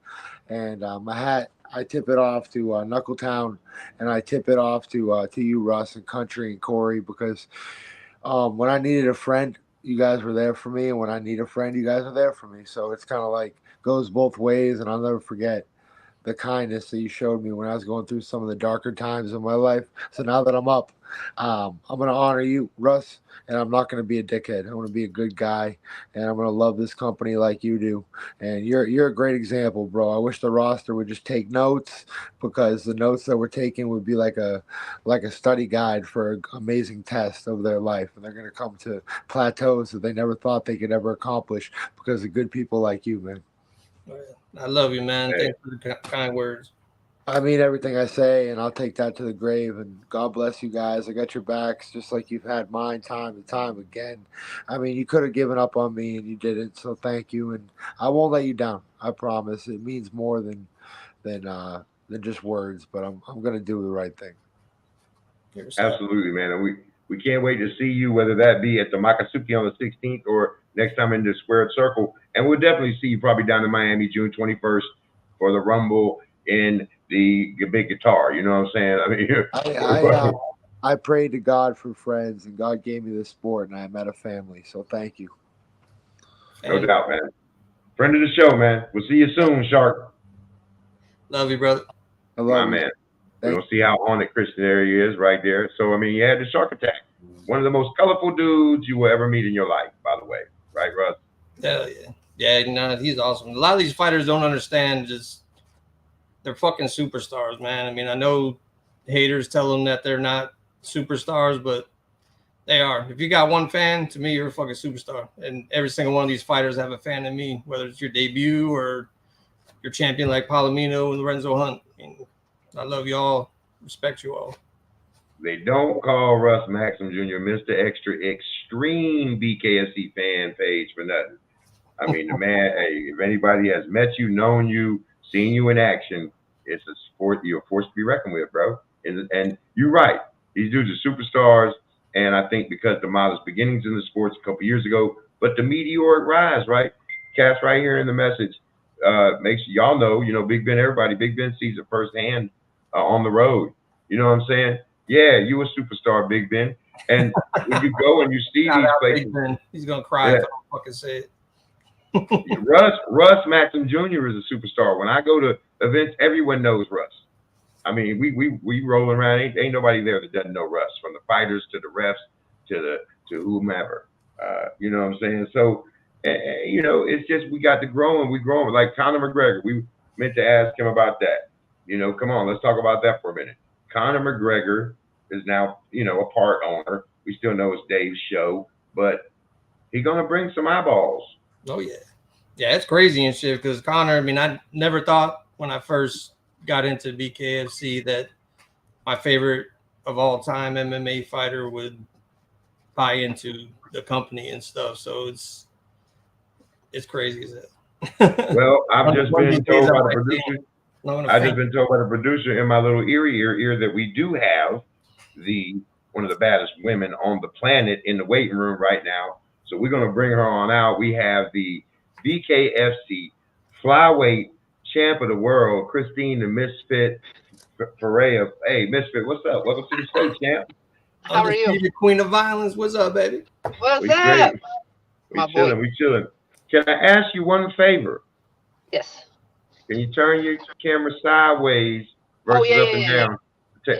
Speaker 5: And my hat, I tip it off to Knuckletown, and I tip it off to you, Russ, and Country and Corey, because when I needed a friend, you guys were there for me, and when I need a friend, you guys are there for me. So it's kind of like goes both ways, and I'll never forget the kindness that you showed me when I was going through some of the darker times of my life. So now that I'm up, I'm going to honor you, Russ, and I'm not going to be a dickhead. I'm going to be a good guy, and I'm going to love this company like you do. And you're a great example, bro. I wish the roster would just take notes, because the notes that we're taking would be like a study guide for an amazing test of their life, and they're going to come to plateaus that they never thought they could ever accomplish because of good people like you, man.
Speaker 4: I love you, man.
Speaker 3: Hey.
Speaker 4: Thanks for the kind words.
Speaker 5: I mean everything I say, and I'll take that to the grave. And God bless you guys. I got your backs, just like you've had mine time and time again. I mean, you could have given up on me, and you didn't. So thank you, and I won't let you down. I promise. It means more than just words. But I'm gonna do the right thing.
Speaker 3: Absolutely, man. And we can't wait to see you, whether that be at the Makasuki on the 16th or next time in the Squared Circle. And we'll definitely see you probably down in Miami June 21st for the Rumble in the big guitar. You know what I'm saying? I mean,
Speaker 5: I prayed to God for friends, and God gave me this sport, and I met a family. So thank you.
Speaker 3: No doubt, man. Friend of the show, man. We'll see you soon, Shark.
Speaker 4: Love you, brother.
Speaker 5: I love
Speaker 3: My
Speaker 5: you.
Speaker 3: man. We
Speaker 5: Thank
Speaker 3: don't see how on it Christian there he is right there. So, I mean, you had the Shark Attack. One of the most colorful dudes you will ever meet in your life, by the way. Right, Russ?
Speaker 4: Hell yeah. Yeah, no, he's awesome. A lot of these fighters don't understand, just they're fucking superstars, man. I mean, I know haters tell them that they're not superstars, but they are. If you got one fan, to me, you're a fucking superstar. And every single one of these fighters have a fan in me, whether it's your debut or your champion like Palomino and Lorenzo Hunt. I mean, I love you all. Respect you all.
Speaker 3: They don't call Russ Maxim Jr. Mr. Extra Extreme BKFC fan page for nothing. I mean, the man, hey, if anybody has met you, known you, seen you in action, it's a sport you're forced to be reckoned with, bro. And you're right. These dudes are superstars. And I think because the modest beginnings in the sports a couple years ago, but the meteoric rise, right? Cass right here in the message makes y'all know, Big Ben, everybody, Big Ben sees it firsthand on the road. You know what I'm saying? Yeah, you a superstar, Big Ben. And when you go and you see these places,
Speaker 4: he's gonna cry if I don't fucking say it.
Speaker 3: Russ Maxim Jr. is a superstar. When I go to events, everyone knows Russ. I mean, we rolling around. Ain't nobody there that doesn't know Russ, from the fighters to the refs to whomever. You know what I'm saying? So, it's just we got to grow and we growing. Like Conor McGregor, we meant to ask him about that. Come on, let's talk about that for a minute. Conor McGregor is now, a part owner. We still know it's Dave's show, but he's gonna bring some eyeballs.
Speaker 4: Oh yeah, yeah, it's crazy and shit. Because Conor, I mean, I never thought when I first got into BKFC that my favorite of all time MMA fighter would buy into the company and stuff. So it's crazy as hell.
Speaker 3: Well, I've just been told by the producer. I've just been told by the producer in my little ear that we do have one of the baddest women on the planet in the waiting room right now. So we're gonna bring her on out. We have the BKFC flyweight champ of the world, Christine the Misfit Ferea. Hey, Misfit, what's up? Welcome to the show, champ.
Speaker 6: How are you?
Speaker 4: The Queen of Violence. What's up, baby?
Speaker 6: What's up?
Speaker 3: We chilling. Can I ask you one favor?
Speaker 6: Yes.
Speaker 3: Can you turn your camera sideways versus up and down?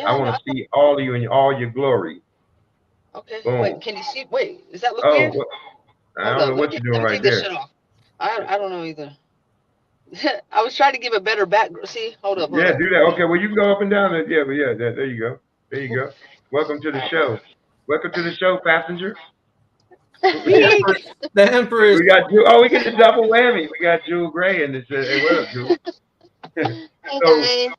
Speaker 3: I want to see all of you in all your glory.
Speaker 6: Okay.
Speaker 3: Boom.
Speaker 6: Wait, can you see? Wait, does that look weird?
Speaker 3: I don't know what you're doing right there.
Speaker 6: Shit off. I don't know either. I was trying to give a better background. See, hold up.
Speaker 3: Do that. Okay, well, you can go up and down. There you go. There you go. Welcome to the show. Welcome to the show, passenger.
Speaker 4: The Emperor is
Speaker 3: We got Jewel. Oh, we get the double whammy. We got Jewel Gray in this. Hey, what up, Jewel? So,
Speaker 6: Okay.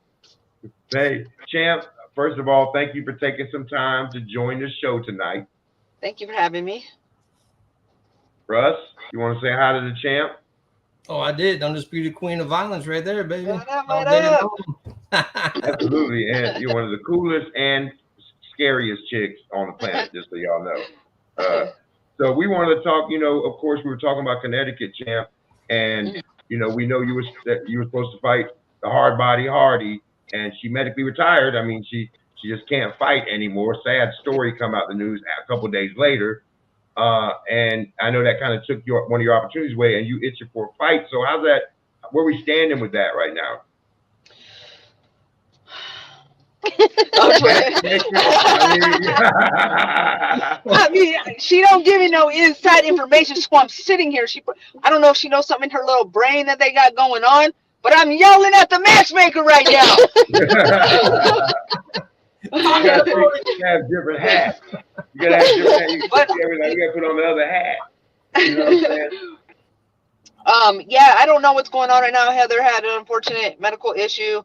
Speaker 3: hey, champ. First of all, thank you for taking some time to join the show tonight.
Speaker 6: Thank you for having me.
Speaker 3: Russ, you want to say hi to the champ?
Speaker 4: Oh, I did. Undisputed Queen of Violence right there, baby.
Speaker 6: What up,
Speaker 4: All
Speaker 6: what
Speaker 4: day
Speaker 6: up?
Speaker 4: long.
Speaker 3: Absolutely, and you're one of the coolest and scariest chicks on the planet, just so y'all know. So we wanted to talk. Of course, we were talking about Connecticut, champ, and we know you were supposed to fight the hard body Hardy, and she medically retired. I mean, she just can't fight anymore. Sad story come out the news a couple days later. And I know that kind of took one of your opportunities away, and you itching for a fight. So how's that? Where we standing with that right now?
Speaker 6: I mean, she don't give me no inside information, so I'm sitting here. I don't know if she knows something in her little brain that they got going on, but I'm yelling at the matchmaker right now.
Speaker 3: You gotta have different hats. You gotta have different hats. You gotta put on the other hat. You know what I'm saying?
Speaker 6: Yeah, I don't know what's going on right now. Heather had an unfortunate medical issue.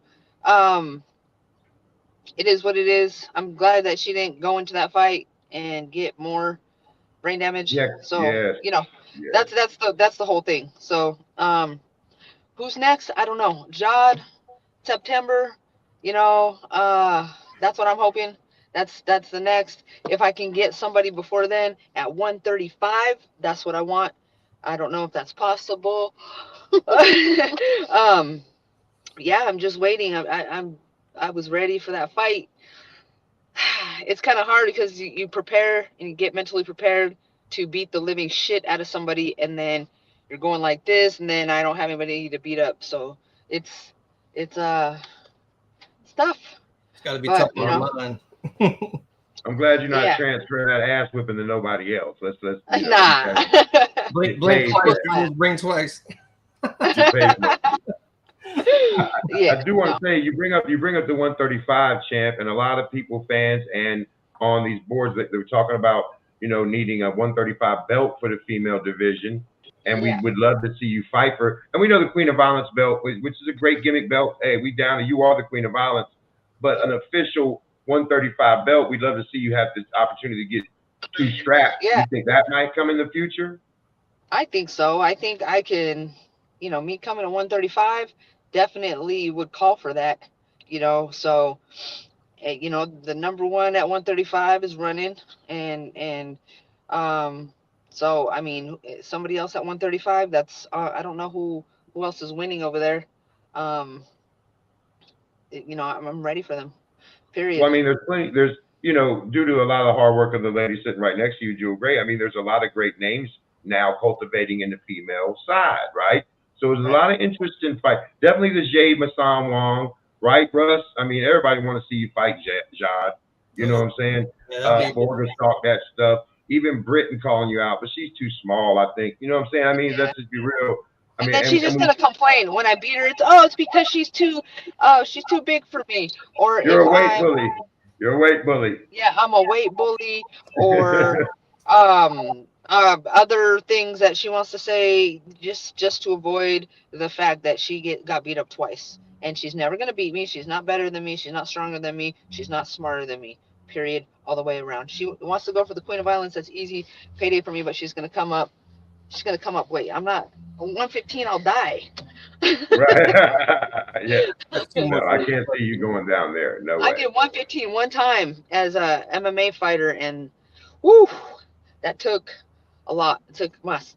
Speaker 6: It is what it is. I'm glad that she didn't go into that fight and get more brain damage.
Speaker 3: Yeah,
Speaker 6: so
Speaker 3: yeah.
Speaker 6: that's the whole thing. So who's next? I don't know. Jod, September. That's what I'm hoping. That's the next. If I can get somebody before then at 135, that's what I want. I don't know if that's possible. Yeah, I'm just waiting. I was ready for that fight. It's kind of hard because you prepare and you get mentally prepared to beat the living shit out of somebody, and then you're going like this, and then I don't have anybody to beat up. So it's tough.
Speaker 4: It's got to be tough on our mind.
Speaker 3: I'm glad you're not transferring that ass whipping to nobody else. Let's
Speaker 6: nah.
Speaker 4: Blink twice. Bring twice.
Speaker 3: I do want to say you bring up the 135 champ, and a lot of people, fans, and on these boards that they're talking about, needing a 135 belt for the female division, and we would love to see you fight for. And we know the Queen of Violence belt, which is a great gimmick belt. Hey, we down, and you are the Queen of Violence, but an official 135 belt, we'd love to see you have this opportunity to get 2 straps.
Speaker 6: Yeah.
Speaker 3: You think that might come in the future?
Speaker 6: I think so. I think I can, me coming to 135 definitely would call for that, so, the number one at 135 is running, and so, I mean, somebody else at 135, that's, I don't know who else is winning over there. I'm ready for them, period.
Speaker 3: Well, I mean, there's due to a lot of the hard work of the lady sitting right next to you, Jewel Gray, I mean, there's a lot of great names now cultivating in the female side, right? So there's a lot of interest in fight. Definitely the Jade Masan Wong, right, Russ? I mean, everybody want to see you fight Jod. You know what I'm saying? Borgers talk that stuff. Even Britain calling you out, but she's too small, I think. You know what I'm saying? I mean, let's just be real. I mean,
Speaker 6: then she's just gonna complain when I beat her. It's because she's too big for me. Or
Speaker 3: you're a weight bully. You're a weight bully.
Speaker 6: Yeah, I'm a weight bully, or other things that she wants to say just to avoid the fact that she got beat up twice, and she's never gonna beat me. She's not better than me. She's not stronger than me. She's not smarter than me. Period. All the way around. She wants to go for the Queen of Violence. That's easy payday for me, but she's gonna come up. She's gonna come up. Wait, I'm not 115. I'll die.
Speaker 3: Right. Yeah. No, I can't see you going down there. No way.
Speaker 6: I did 115 one time as a MMA fighter, and whoo, that took a lot. It took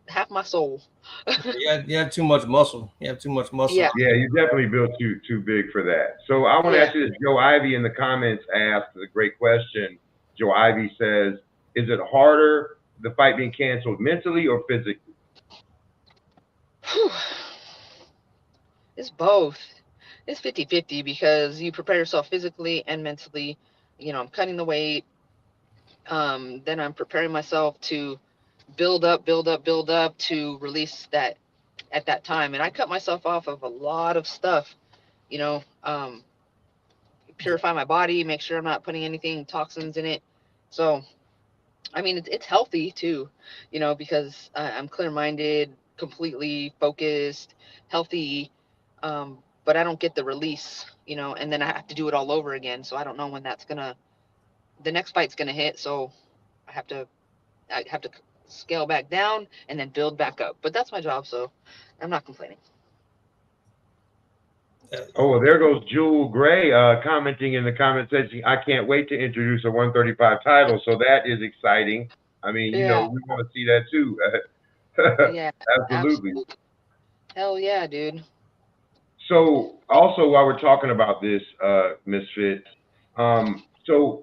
Speaker 6: half my soul.
Speaker 4: You have too much muscle. Yeah,
Speaker 3: you definitely built too big for that. So I want to ask you this. Joe Ivy in the comments asked a great question. Joe Ivy says, is it harder, the fight being canceled, mentally or physically?
Speaker 6: It's both. It's 50-50 because you prepare yourself physically and mentally. I'm cutting the weight. Then I'm preparing myself to build up to release that at that time. And I cut myself off of a lot of stuff, purify my body, make sure I'm not putting anything, toxins in it. So I mean, it's healthy too, you know, because I'm clear-minded, completely focused, healthy, but I don't get the release, you know, and then I have to do it all over again. So I don't know when the next fight's gonna hit. So I have to, scale back down and then build back up. But that's my job, so I'm not complaining.
Speaker 3: Oh, well, there goes Jewel Gray commenting in the comment section. I can't wait to introduce a 135 title. So that is exciting. I mean, you know,
Speaker 6: Yeah,
Speaker 3: we want to see that too.
Speaker 6: yeah,
Speaker 3: Absolutely.
Speaker 6: hell yeah, dude.
Speaker 3: So also while we're talking about this, Misfit, so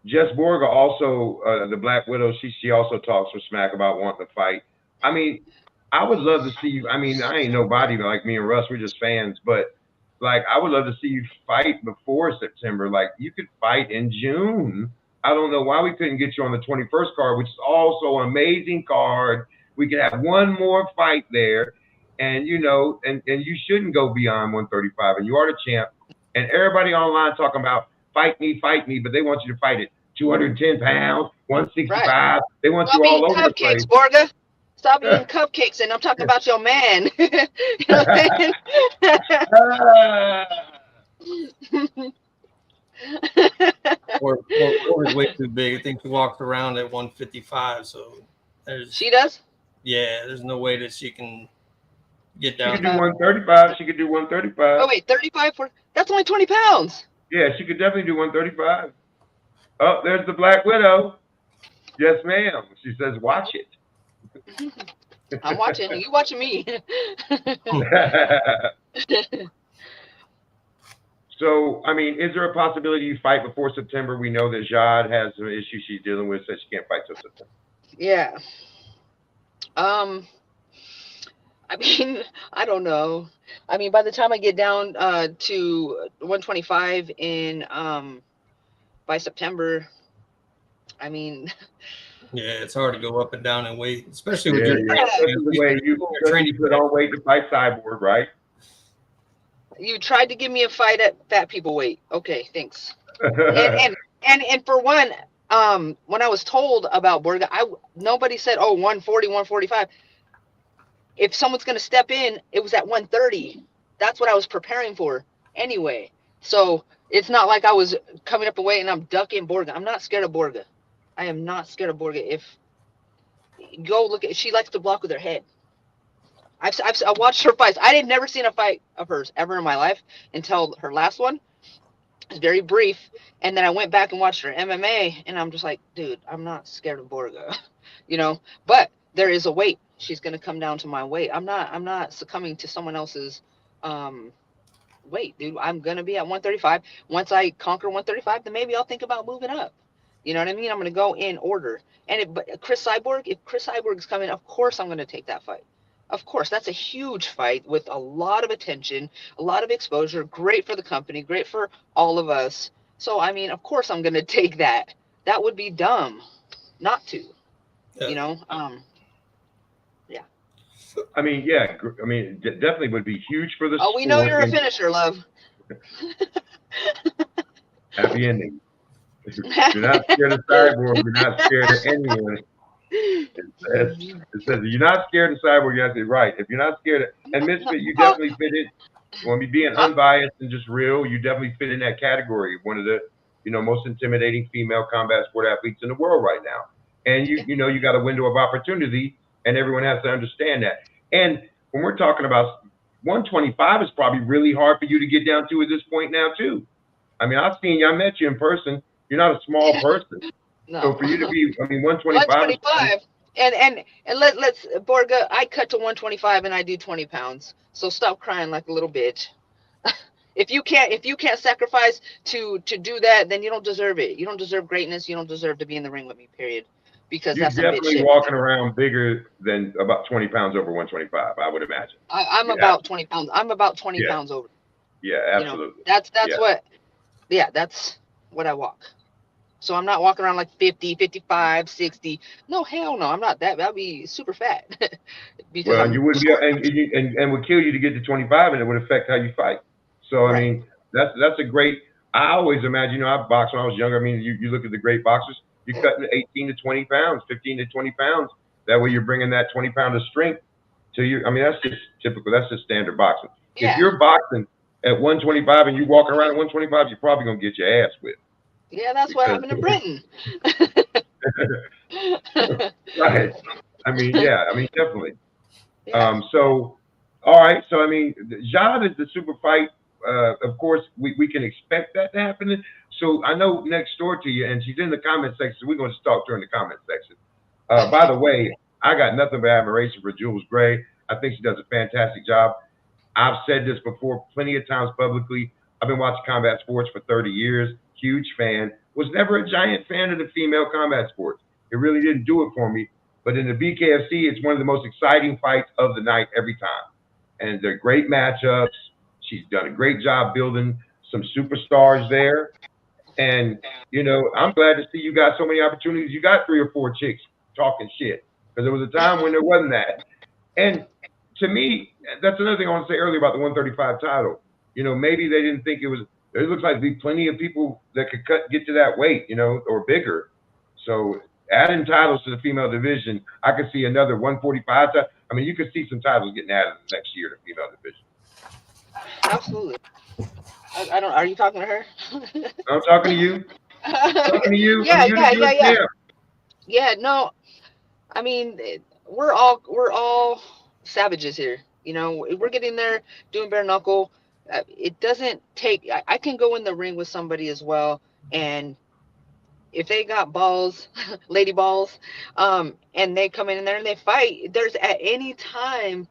Speaker 3: Jess Borga also, the Black Widow, she also talks for smack about wanting to fight. I mean, I would love to see you. I mean, I ain't nobody like me and Russ. We're just fans, but like I would love to see you fight before September. Like you could fight in June. I don't know why we couldn't get you on the 21st card, which is also an amazing card. We could have one more fight there, and you know, and you shouldn't go beyond 135, and you are the champ. And everybody online talking about fight me, but they want you to fight it 210 pounds,
Speaker 6: Right.
Speaker 3: 165. They want
Speaker 6: Stop
Speaker 3: you all
Speaker 6: eating
Speaker 3: over the place.
Speaker 6: cupcakes, Borga. Stop eating cupcakes, and I'm talking about your man. You know what I'm saying?
Speaker 4: Or is way too big. I think she walks around at 155. So
Speaker 6: She does?
Speaker 4: there's no way that she can get
Speaker 3: She
Speaker 4: down.
Speaker 3: could do 135. She could do 135.
Speaker 6: Oh, wait, 35? That's only 20 pounds.
Speaker 3: Yeah, she could definitely do 135. Oh, there's the Black Widow. Yes, ma'am. She says, watch it.
Speaker 6: I'm watching. You watching me.
Speaker 3: So, I mean, is there a possibility you fight before September? We know that Jade has some issues she's dealing with, so she can't fight till September.
Speaker 6: Yeah. I mean, I don't know. I mean, by the time I get down to 125 in by September, I mean,
Speaker 4: Yeah, it's hard to go up and down in weight, especially with
Speaker 3: Yeah,
Speaker 4: your
Speaker 3: especially the way you put on weight to fight Cyborg, right?
Speaker 6: you tried to give me a fight at fat people weight. Okay, thanks. And for one, when I was told about Borga, nobody said, oh, 140, 145. If someone's going to step in, it was at 130. That's what I was preparing for anyway. So it's not like I was coming up away and I'm ducking Borga. I'm not scared of Borga. I am not scared of Borga. If go look at, she likes to block with her head. I've watched her fights. I had never seen a fight of hers ever in my life until her last one. It's very brief. And then I went back and watched her MMA, and I'm just like, dude, I'm not scared of Borga, you know. But there is a weight. She's gonna come down to my weight. I'm not succumbing to someone else's weight, dude. I'm gonna be at 135. Once I conquer 135, then maybe I'll think about moving up. You know what I mean? I'm gonna go in order. But if Chris Cyborg's coming, of course I'm gonna take that fight. Of course, that's a huge fight with a lot of attention, a lot of exposure, great for the company, great for all of us. So, I mean, of course I'm going to take that. That would be dumb not to, you know? Yeah.
Speaker 3: I mean, yeah. I mean, definitely would be huge for the
Speaker 6: Oh, we know you're a finisher, love.
Speaker 3: Happy ending. You're not scared of Cyborg. You're not scared of anyone. It says you're not scared of Cyborg. You have to say, right. If you're not scared of, and Misfit, you definitely fit in. When we being unbiased and just real, you definitely fit in that category. One of the, you know, most intimidating female combat sport athletes in the world right now. And you know, you got a window of opportunity, and everyone has to understand that. And when we're talking about 125, is probably really hard for you to get down to at this point now too. I mean, I met you in person. You're not a small person.
Speaker 6: No.
Speaker 3: So for you to be, I mean, 125.
Speaker 6: 125. And let's Borga, I cut to 125 and I do 20 pounds. So stop crying like a little bitch. If you can't sacrifice to do that, then you don't deserve it. You don't deserve greatness. You don't deserve to be in the ring with me, period. Because
Speaker 3: you're
Speaker 6: that's some bitch
Speaker 3: definitely
Speaker 6: shit.
Speaker 3: walking around bigger than about 20 pounds over 125, I would imagine.
Speaker 6: I'm about 20 pounds. I'm about 20 pounds over.
Speaker 3: Yeah, absolutely.
Speaker 6: You know, that's what I walk. So I'm not walking around like 50, 55, 60. No, hell no. I'm not that. That'd be super fat.
Speaker 3: Well, you wouldn't be, and would kill you to get to 25, and it would affect how you fight. So, I mean, that's a great, I always imagine, you know, I boxed when I was younger. I mean, you look at the great boxers, You're cutting 18 to 20 pounds, 15 to 20 pounds. That way you're bringing that 20 pound of strength to you. I mean, that's just typical. That's just standard boxing.
Speaker 6: Yeah.
Speaker 3: If you're boxing at 125 and you walk around at 125, you're probably going to get your ass whipped.
Speaker 6: Yeah, that's what happened to Britain.
Speaker 3: Right. I mean, yeah. I mean, definitely.
Speaker 6: Yeah.
Speaker 3: So, all right. So, I mean, Jade is the super fight. Of course, we can expect that to happen. So I know next door to you, and she's in the comment section. So we're going to talk to her in the comment section. By the way, I got nothing but admiration for Jules Gray. I think she does a fantastic job. I've said this before plenty of times publicly. I've been watching combat sports for 30 years. Huge fan. Was never a giant fan of the female combat sports. It really didn't do it for me. But in the BKFC, it's one of the most exciting fights of the night every time. And they're great matchups. She's done a great job building some superstars there. And, you know, I'm glad to see you got so many opportunities. You got 3 or 4 chicks talking shit. Because there was a time when there wasn't that. And to me, that's another thing I want to say earlier about the 135 title. You know, maybe they didn't think it was, there looks like there'd be plenty of people that could get to that weight, you know, or bigger. So adding titles to the female division, I could see another 145 title. I mean, you could see some titles getting added next year to the female division.
Speaker 6: Absolutely. I don't. Are you talking to her?
Speaker 3: I'm talking to you. I'm talking to you.
Speaker 6: Yeah,
Speaker 3: I mean,
Speaker 6: yeah. Yeah, no. I mean, we're all savages here. You know, we're getting there doing bare knuckle. It doesn't take. I can go in the ring with somebody as well, and if they got balls, lady balls, and they come in there and they fight, there's at any time.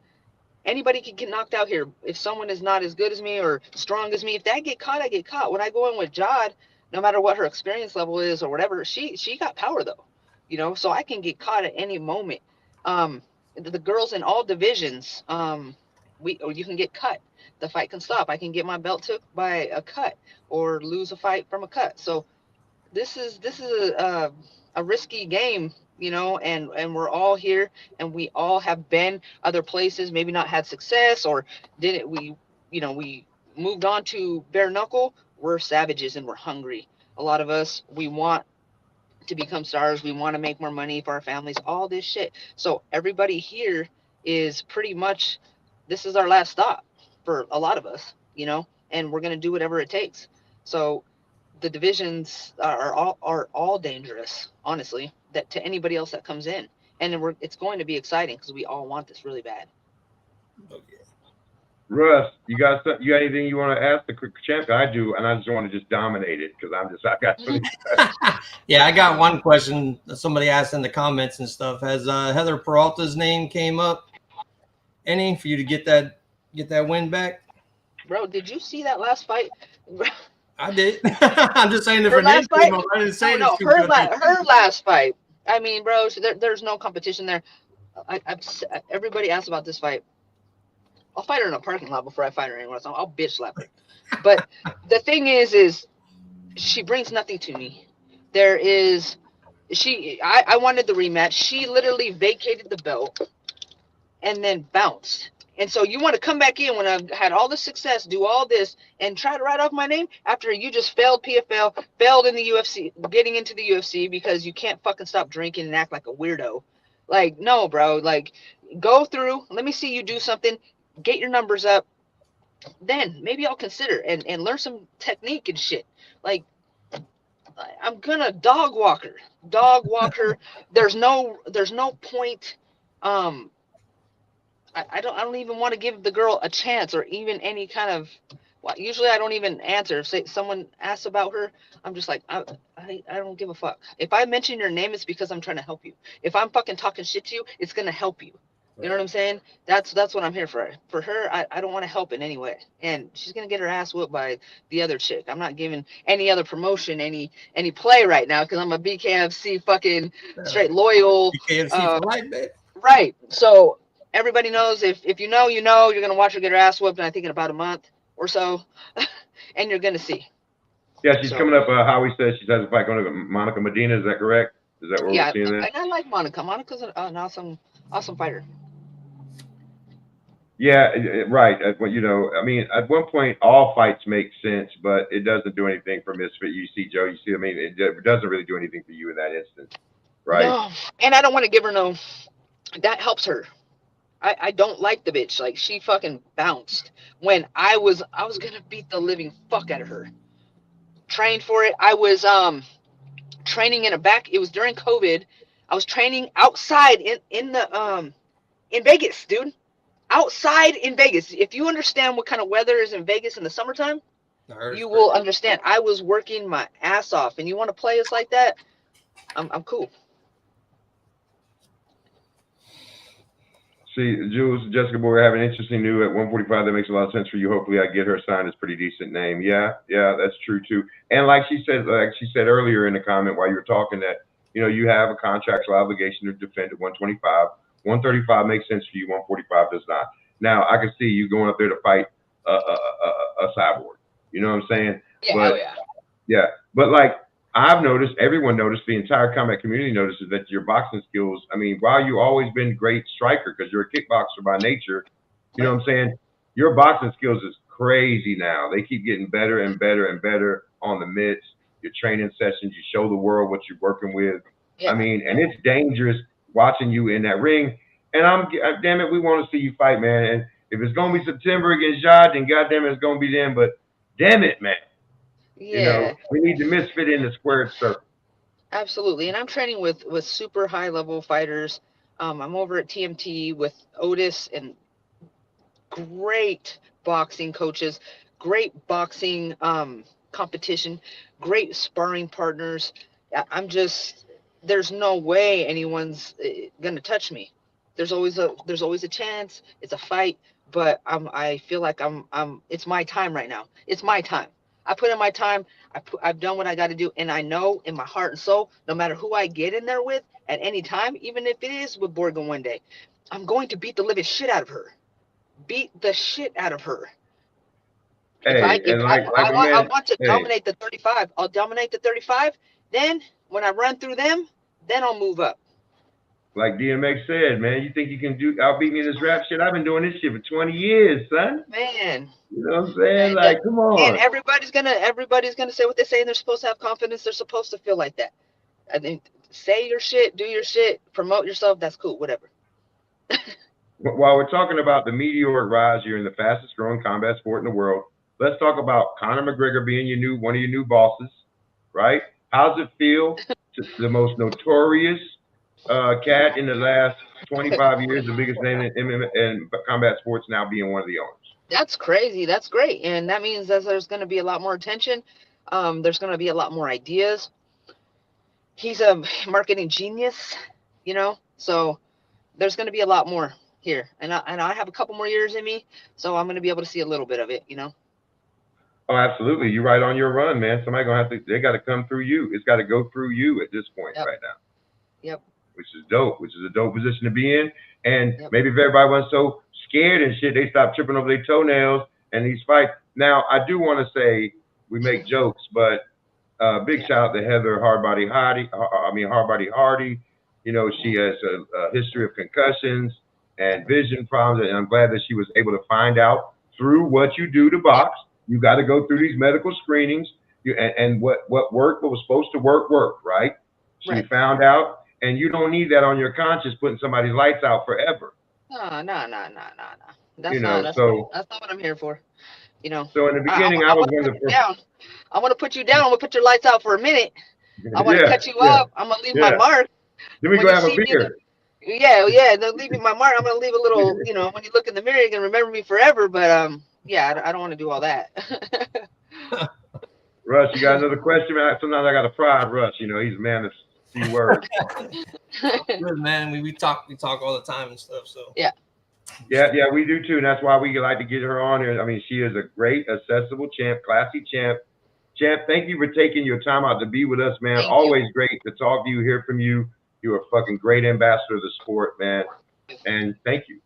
Speaker 6: Anybody can get knocked out here. If someone is not as good as me or strong as me, if I get caught, I get caught. When I go in with Jade, no matter what her experience level is or whatever, she got power though, you know. So I can get caught at any moment. The girls in all divisions, you can get cut. The fight can stop. I can get my belt took by a cut or lose a fight from a cut. So this is a risky game. You know, and we're all here, and we all have been other places, maybe not had success, or didn't we moved on to bare knuckle. We're savages and we're hungry. A lot of us, we want to become stars. We want to make more money for our families, all this shit. So everybody here is pretty much, this is our last stop for a lot of us, you know, and we're going to do whatever it takes. So the divisions are all dangerous, honestly, that to anybody else that comes in, and it's going to be exciting because we all want this really bad.
Speaker 4: Okay.
Speaker 3: Russ, you got anything you want to ask the champ? I do, and I just want to just dominate it because I got so many.
Speaker 4: Yeah, I got one question that somebody asked in the comments and stuff. Has Heather Peralta's name came up any for you to get that win back?
Speaker 6: Bro, did you see that last fight?
Speaker 4: I did. I'm just saying if her name came up, I didn't say
Speaker 6: no, her last fight. I mean, bro, there's no competition there. Everybody asks about this fight. I'll fight her in a parking lot before I fight her anywhere else. I'll bitch slap her. But the thing is she brings nothing to me. I wanted the rematch. She literally vacated the belt and then bounced. And so you want to come back in when I've had all the success, do all this, and try to write off my name after you just failed PFL, failed in the UFC, getting into the UFC because you can't fucking stop drinking and act like a weirdo. Like, no, bro. Like, go through. Let me see you do something. Get your numbers up. Then maybe I'll consider and learn some technique and shit. Like, I'm gonna dog walk her. There's no point. I don't even want to give the girl a chance or even any kind of. Well, usually I don't even answer. If someone asks about her, I'm just like, I don't give a fuck. If I mention your name, it's because I'm trying to help you. If I'm fucking talking shit to you, it's gonna help you. You know what I'm saying? That's what I'm here for. For her, I don't want to help in any way. And she's gonna get her ass whooped by the other chick. I'm not giving any other promotion any play right now because I'm a BKFC fucking straight loyal.
Speaker 4: BKFC for life, babe.
Speaker 6: Right. So everybody knows if you know, you're gonna watch her get her ass whooped. And I think in about a month or so, and you're gonna see.
Speaker 3: Yeah, she's coming up. Howie says she has a fight going to Monica Medina. Is that correct? Is that where we're seeing that?
Speaker 6: I like Monica. Monica's an awesome fighter.
Speaker 3: Yeah, right. Well, you know, I mean, at one point, all fights make sense, but it doesn't do anything for Misfit. You see, Joe, you see, I mean, it doesn't really do anything for you in that instance, right?
Speaker 6: No, and I don't want to give her no. That helps her. I don't like the bitch. Like she fucking bounced when I was gonna beat the living fuck out of her. Trained for it. I was training in a back. It was during COVID. I was training outside in the in Vegas, dude. Outside in Vegas. If you understand what kind of weather is in Vegas in the summertime, you will understand. I was working my ass off, and you want to play us like that? I'm cool.
Speaker 3: See, Jules, Jessica Boy, have an interesting new at 145 that makes a lot of sense for you. Hopefully, I get her signed. It's a pretty decent name. Yeah, that's true too. And like she said earlier in the comment while you were talking that you have a contractual obligation to defend at 125. 135 makes sense for you. 145 does not. Now, I can see you going up there to fight a cyborg. You know what I'm saying?
Speaker 6: Yeah,
Speaker 3: But
Speaker 6: oh yeah.
Speaker 3: yeah, but like I've noticed, everyone noticed, the entire combat community notices that your boxing skills. I mean, while you've always been great striker because you're a kickboxer by nature, you know what I'm saying? Your boxing skills is crazy now. They keep getting better and better and better on the mitts. Your training sessions, you show the world what you're working with.
Speaker 6: Yeah.
Speaker 3: I mean, and it's dangerous watching you in that ring. And damn it, we want to see you fight, man. And if it's gonna be September against Jod, then goddamn it, it's gonna be them. But damn it, man.
Speaker 6: Yeah,
Speaker 3: We need the Misfit in the squared circle.
Speaker 6: absolutely. And I'm training with super high level fighters. I'm over at TMT with Otis and great boxing coaches, great boxing competition, great sparring partners. I'm just there's no way anyone's gonna touch me. There's always a chance. It's a fight, but I feel like I'm it's my time right now. It's my time. I put in my time. I've done what I got to do, and I know in my heart and soul, no matter who I get in there with at any time, even if it is with Borgen one day, I'm going to beat the living shit out of her. Beat the shit out of her. If I
Speaker 3: Hey,
Speaker 6: if
Speaker 3: and
Speaker 6: I,
Speaker 3: like
Speaker 6: I
Speaker 3: my
Speaker 6: want I
Speaker 3: man,
Speaker 6: want to
Speaker 3: hey,
Speaker 6: dominate the 35, I'll dominate the 35. Then when I run through them, then I'll move up.
Speaker 3: like DMX said, man, you think you can outbeat me in this rap shit? I've been doing this shit for 20 years, son.
Speaker 6: Man,
Speaker 3: You know what I'm saying?
Speaker 6: and
Speaker 3: Like, come
Speaker 6: and
Speaker 3: on.
Speaker 6: everybody's gonna say what they say, and they're supposed to have confidence. They're supposed to feel like that. I think say your shit, do your shit, promote yourself. That's cool. Whatever.
Speaker 3: While we're talking about the meteoric rise, you're in the fastest growing combat sport in the world. Let's talk about Conor McGregor being one of your new bosses, right? How's it feel to the most notorious cat in the last 25 years, the biggest name in combat sports, now being one of the owners?
Speaker 6: That's crazy. That's great, and that means that there's going to be a lot more attention. There's going to be a lot more ideas. He's a marketing genius, so there's going to be a lot more here, and I have a couple more years in me, so I'm going to be able to see a little bit of it.
Speaker 3: Oh, absolutely. You're right on your run, man. Somebody gonna have to. They got to come through you. It's got to go through you at this point
Speaker 6: Yep.
Speaker 3: right now.
Speaker 6: Yep.
Speaker 3: Which is dope. Which is a dope position to be in. And
Speaker 6: Yep.
Speaker 3: maybe if everybody wasn't so scared and shit, they stop tripping over their toenails and these fights. Now, I do want to say we make jokes, but big shout out to Heather Hardbody Hardy. You know, she has a history of concussions and vision problems, and I'm glad that she was able to find out through what you do to box. You got to go through these medical screenings, and what worked, what was supposed to work, right? She
Speaker 6: Right.
Speaker 3: found out, and you don't need that on your conscience putting somebody's lights out forever.
Speaker 6: No.
Speaker 3: You
Speaker 6: That's
Speaker 3: know,
Speaker 6: not
Speaker 3: so
Speaker 6: what I'm here for.
Speaker 3: so in the
Speaker 6: I
Speaker 3: beginning, I was
Speaker 6: want
Speaker 3: one
Speaker 6: to
Speaker 3: of
Speaker 6: put
Speaker 3: the
Speaker 6: you
Speaker 3: first.
Speaker 6: down. I want to put you down. I'm gonna put your lights out for a minute. I want to
Speaker 3: Yeah,
Speaker 6: cut you
Speaker 3: yeah,
Speaker 6: up. I'm gonna leave my
Speaker 3: yeah.
Speaker 6: mark.
Speaker 3: Then we
Speaker 6: When
Speaker 3: go
Speaker 6: you
Speaker 3: have a
Speaker 6: see me in the
Speaker 3: beer.
Speaker 6: Yeah. Then leaving my mark. I'm gonna leave a little. When you look in the mirror, you're gonna remember me forever. But yeah, I don't want to do all that.
Speaker 3: Russ, you got another question, man? Sometimes I got to prod Russ. You know, he's a man of few words.
Speaker 4: Good, man. We talk all the time and stuff. So
Speaker 6: Yeah.
Speaker 3: Yeah, we do too, and that's why we like to get her on here. I mean, she is a great, accessible champ, classy champ. Champ, thank you for taking your time out to be with us, man.
Speaker 6: Thank you.
Speaker 3: Always great to talk to you, hear from you. You're a fucking great ambassador of the sport, man. And thank you.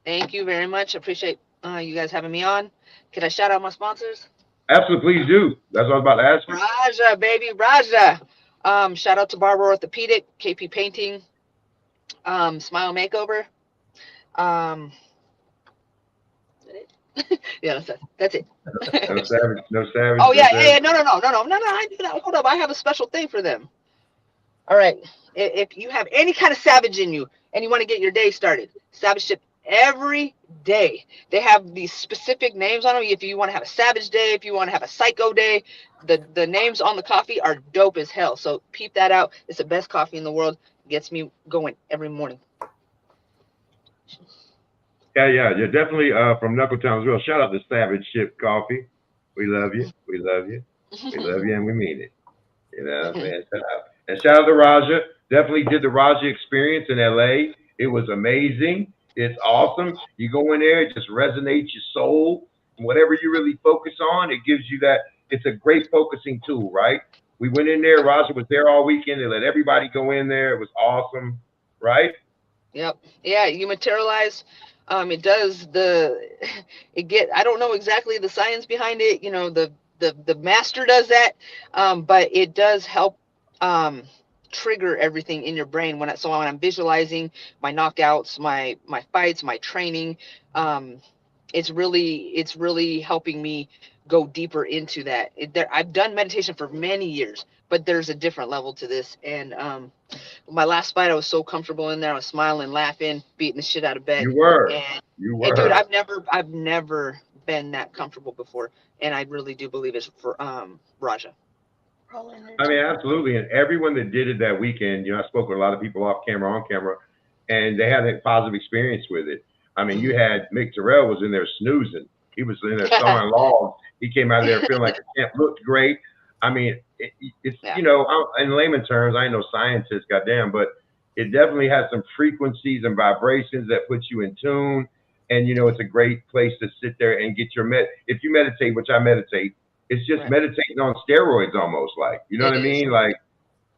Speaker 6: Thank you very much. Appreciate you guys having me on. Can I shout out my sponsors?
Speaker 3: Absolutely, please do. That's what I was about to ask you.
Speaker 6: Raja, baby, Raja. Shout out to Barbara Orthopedic, KP Painting, Smile Makeover. Yeah, that's it.
Speaker 3: No savage, no savage.
Speaker 6: Oh
Speaker 3: no
Speaker 6: yeah,
Speaker 3: savage.
Speaker 6: no. I do that. Hold up, I have a special thing for them. All right, if you have any kind of savage in you and you want to get your day started, savage ship every day. They have these specific names on them. If you want to have a savage day, if you want to have a psycho day, the names on the coffee are dope as hell. So peep that out. It's the best coffee in the world. Gets me going every morning.
Speaker 3: Yeah. Definitely from Knuckle Town as well. Shout out to Savage Ship Coffee. We love you. We love you. We love you, and we mean it. You know what I'm saying? Shout out. And shout out to Raja. Definitely did the Raja experience in LA. It was amazing. It's awesome. You go in there, it just resonates your soul. Whatever you really focus on, it gives you that. It's a great focusing tool, right? We went in there. Raja was there all weekend. They let everybody go in there. It was awesome, right?
Speaker 6: Yep. Yeah, you materialize. It does I don't know exactly the science behind it. You know, the master does that. But it does help trigger everything in your brain when I'm visualizing my knockouts, my fights, my training. It's really helping me go deeper into that. I've done meditation for many years, but there's a different level to this. And my last fight, I was so comfortable in there. I was smiling, laughing, beating the shit out of bed.
Speaker 3: You were.
Speaker 6: And,
Speaker 3: You
Speaker 6: and dude,
Speaker 3: were.
Speaker 6: I've never been that comfortable before. And I really do believe it's for Raja.
Speaker 3: I mean, absolutely. And everyone that did it that weekend, you know, I spoke with a lot of people off camera, on camera, and they had a positive experience with it. I mean, you had Mick Terrell was in there snoozing. He was in there sawing logs. He came out of there feeling like the camp looked great. I mean, it's,
Speaker 6: Yeah.
Speaker 3: you know, in layman terms, I ain't no scientist, goddamn, but it definitely has some frequencies and vibrations that put you in tune. And, you know, it's a great place to sit there and get your if you meditate, which I meditate, it's just
Speaker 6: Right.
Speaker 3: meditating on steroids almost, like, you know what I mean? Like,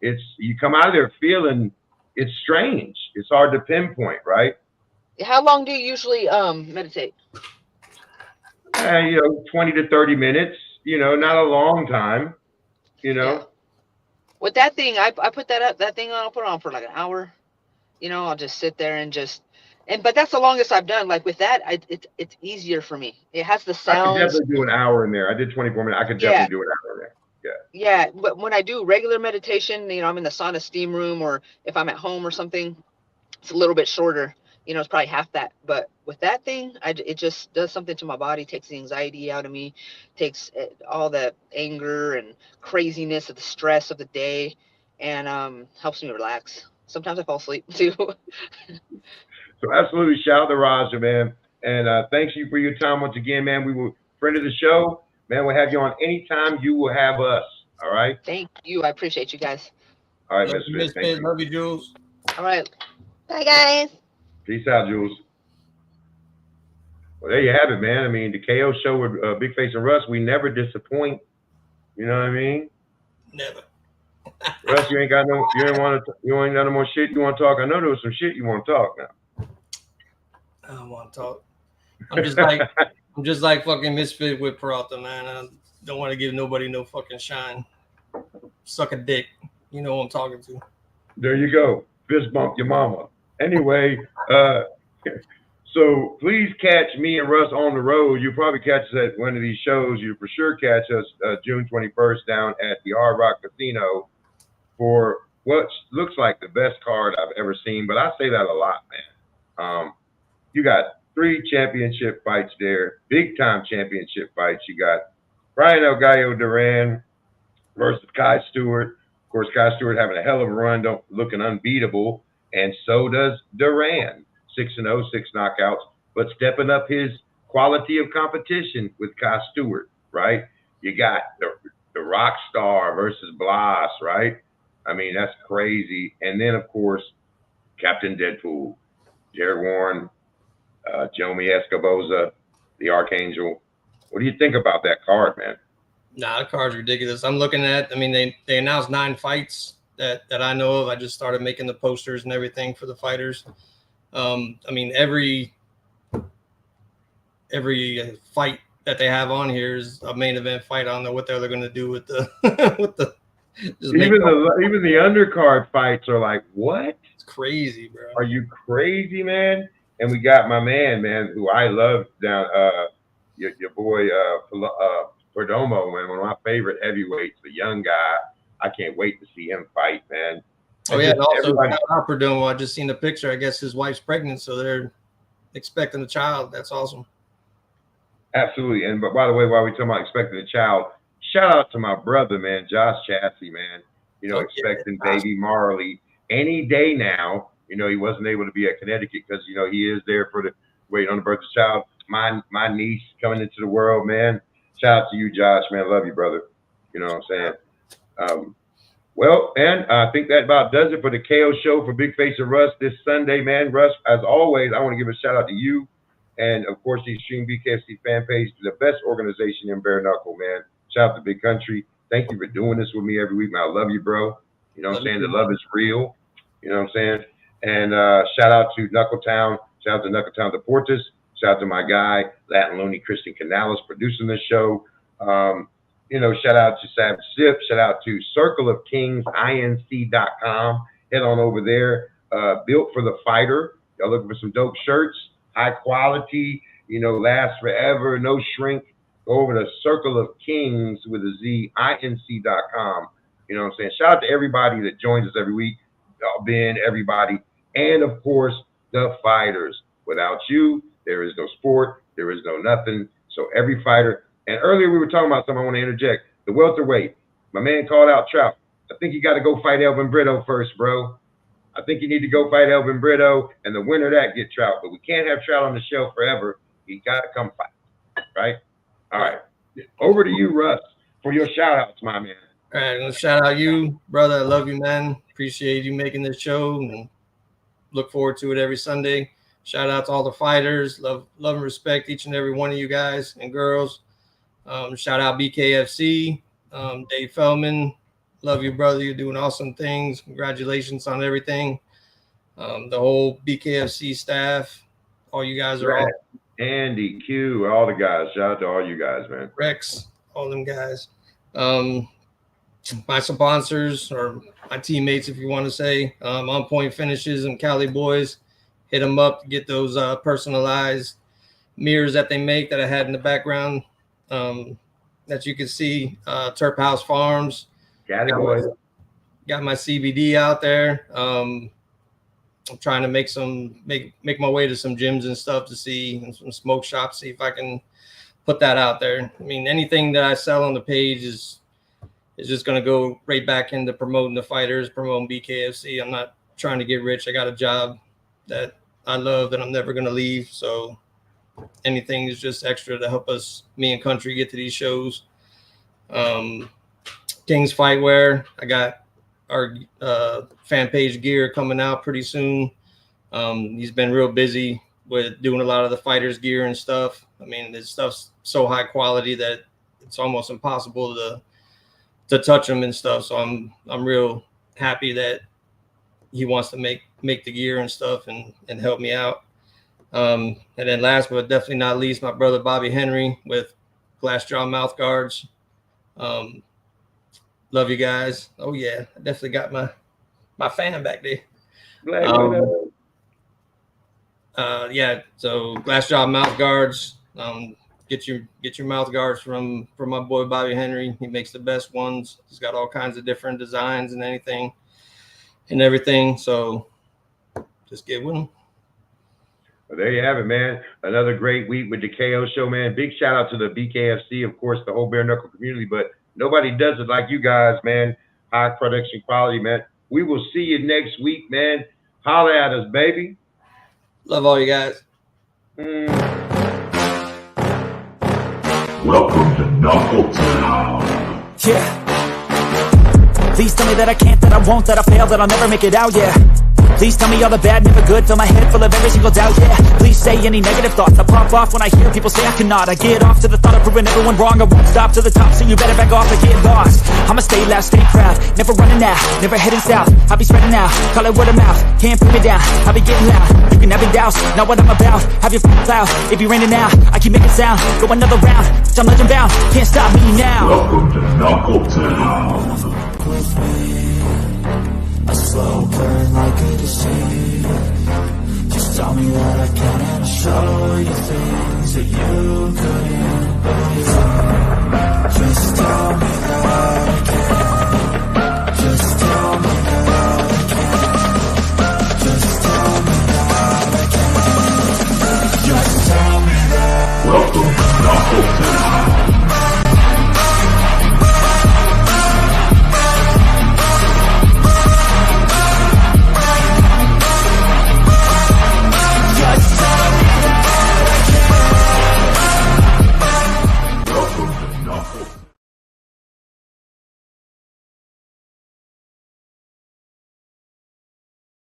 Speaker 3: you come out of there feeling, it's strange. It's hard to pinpoint, right?
Speaker 6: How long do you usually meditate?
Speaker 3: You know, 20 to 30 minutes, you know, not a long time, you know.
Speaker 6: Yeah. With that thing, I put that thing on, I'll put it on for like an hour. You know, I'll just sit there and but that's the longest I've done. Like with that, it's easier for me. It has the
Speaker 3: I could
Speaker 6: sounds.
Speaker 3: definitely do an hour in there. I did 24 minutes. I could definitely do an hour in there.
Speaker 6: Yeah, but when I do regular meditation, you know, I'm in the sauna steam room, or if I'm at home or something, it's a little bit shorter. You know, it's probably half that. But with that thing, it just does something to my body, takes the anxiety out of me, takes all the anger and craziness of the stress of the day, and helps me relax. Sometimes I fall asleep too.
Speaker 3: So absolutely, shout out to Raja, man. And thanks you for your time once again, man. We were friend of the show. Man, we'll have you on anytime you will have us. All right?
Speaker 6: Thank you. I appreciate you guys.
Speaker 3: All right,
Speaker 4: Love
Speaker 3: Miss
Speaker 4: you,
Speaker 3: Smith.
Speaker 4: Miss
Speaker 3: Thank
Speaker 4: Pitt.
Speaker 3: you.
Speaker 4: Love you, Jules.
Speaker 6: All right. Bye, guys.
Speaker 3: Peace out, Jules. Well, there you have it, man. I mean, the KO show with Big Face and Russ, we never disappoint. You know what I mean?
Speaker 4: Never.
Speaker 3: Russ, you ain't got no more shit you want to talk. I know there was some shit you want to talk now.
Speaker 4: I don't want to talk. I'm just like fucking Misfit with Peralta, man. I don't want to give nobody no fucking shine. Suck a dick. You know who I'm talking to.
Speaker 3: There you go. Fist bump your mama. Anyway, so please catch me and Russ on the road. You'll probably catch us at one of these shows. You'll for sure catch us June 21st down at the Hard Rock Casino for what looks like the best card I've ever seen. But I say that a lot, man. You got 3 championship fights there, big time championship fights. You got Brian El Gallo Duran versus Kai Stewart. Of course, Kai Stewart having a hell of a run, looking unbeatable, and so does Duran, 6-0, 6 knockouts, but stepping up his quality of competition with Kai Stewart, right? You got the rock star versus Blas, right? I mean, that's crazy. And then, of course, Captain Deadpool, Jared Warren, Jomi Escoboza, the Archangel. What do you think about that card, man?
Speaker 4: Nah, the card's ridiculous. I'm looking at, I mean, they announced 9 fights that I know of. I just started making the posters and everything for the fighters. I mean, every fight that they have on here is a main event fight. I don't know what they're going to do with the with the.
Speaker 3: Even the undercard fights are like, what?
Speaker 4: It's crazy, bro.
Speaker 3: Are you crazy, man? And we got my man, who I love down your boy Perdomo, man, one of my favorite heavyweights, the young guy. I can't wait to see him fight, man.
Speaker 4: Oh yeah, and also Perdomo. I just seen the picture. I guess his wife's pregnant, so they're expecting a child. That's awesome.
Speaker 3: Absolutely. And but by the way, while we're talking about expecting a child, shout out to my brother, man, Josh Chassie, man. You know, expecting baby Marley any day now. You know, he wasn't able to be at Connecticut because, you know, he is there for the waiting on the birth of the child. My niece coming into the world, man. Shout out to you, Josh, man. Love you, brother. You know what I'm saying? Well, man, I think that about does it for the KO show for Big Face and Russ this Sunday, man. Russ, as always, I want to give a shout out to you and, of course, the Extreme BKFC fan page, the best organization in Bare Knuckle, man. Shout out to Big Country. Thank you for doing this with me every week, man. I love you, bro. You know what I'm saying? The love is real. You know what I'm saying? And shout out to Knuckletown. Shout out to Knuckletown Deportes. Shout out to my guy, Latin Looney Christian Canales, producing this show. You know, shout out to Savage Sip. Shout out to Circle of Kings, INC.com. Head on over there. Built for the fighter. Y'all looking for some dope shirts, high quality, you know, last forever, no shrink. Go over to Circle of Kings with a Z, INC.com. You know what I'm saying? Shout out to everybody that joins us every week. Y'all been, everybody. And, of course, the fighters. Without you, there is no sport. There is no nothing. So every fighter. And earlier we were talking about something I want to interject. The welterweight. My man called out Trout. I think you got to go fight Elvin Brito first, bro. I think you need to go fight Elvin Brito, and the winner of that get Trout. But we can't have Trout on the show forever. He got to come fight, right? All right. Over to you, Russ, for your shout-outs, my man.
Speaker 4: All right, let's shout out you, brother. I love you, man. Appreciate you making this show and look forward to it every Sunday. Shout out to all the fighters. Love and respect each and every one of you guys and girls. Shout out BKFC, Dave Feldman. Love you, brother. You're doing awesome things. Congratulations on everything. The whole BKFC staff, all you guys are all.
Speaker 3: Andy, Q, all the guys. Shout out to all you guys, man.
Speaker 4: Rex, all them guys. My sponsors or my teammates, if you want to say, On Point Finishes and Cali Boys. Hit them up to get those personalized mirrors that they make that I had in the background that you can see. Turp House Farms.
Speaker 3: Cali Boys.
Speaker 4: Got my CBD out there. I'm trying to make my way to some gyms and stuff to see, and some smoke shops, see if I can put that out there. I mean, anything that I sell on the page is just going to go right back into promoting the fighters, promoting BKFC. I'm not trying to get rich. I got a job that I love that I'm never going to leave. So anything is just extra to help us, me and Country, get to these shows. King's Fightwear. I got our fan page gear coming out pretty soon. He's been real busy with doing a lot of the fighters gear and stuff. I mean, this stuff's so high quality that it's almost impossible to touch them and stuff. So I'm real happy that he wants to make the gear and stuff and help me out. And then last but definitely not least, my brother Bobby Henry with Glass Jaw Mouth Guards. Love you guys. Oh yeah, I definitely got my fan back there. Yeah, so Glass Jaw Mouth Guards. Get your mouth guards from my boy Bobby Henry. He makes the best ones. He's got all kinds of different designs and everything. So just get with him.
Speaker 3: Well, there you have it, man. Another great week with the KO show, man. Big shout out to the BKFC, of course, the whole Bare Knuckle community, but nobody does it like you guys, man. High production quality, man. We will see you next week, man. Holler at us, baby.
Speaker 4: Love all you guys.
Speaker 1: Welcome to Knuckletown.
Speaker 2: Yeah. Please tell me that I can't, that I won't, that I fail, that I'll never make it out, yeah. Please tell me all the bad, never good. Fill my head full of every single doubt, yeah. Please say any negative thoughts. I pop off when I hear people say I cannot. I get off to the thought of proving everyone wrong. I won't stop to the top, so you better back off and get lost. I'ma stay loud, stay proud, never running out, never heading south. I'll be spreading out, call it word of mouth. Can't put me down, I'll be getting loud. You can have it douse, not what I'm about. Have your cloud, it be raining now. I keep making sound, go another round. I'm legend bound, can't stop me now.
Speaker 1: Welcome to Knuckletown.
Speaker 7: A slow burn like a disease. Just tell me that I can and I'll show you things that you couldn't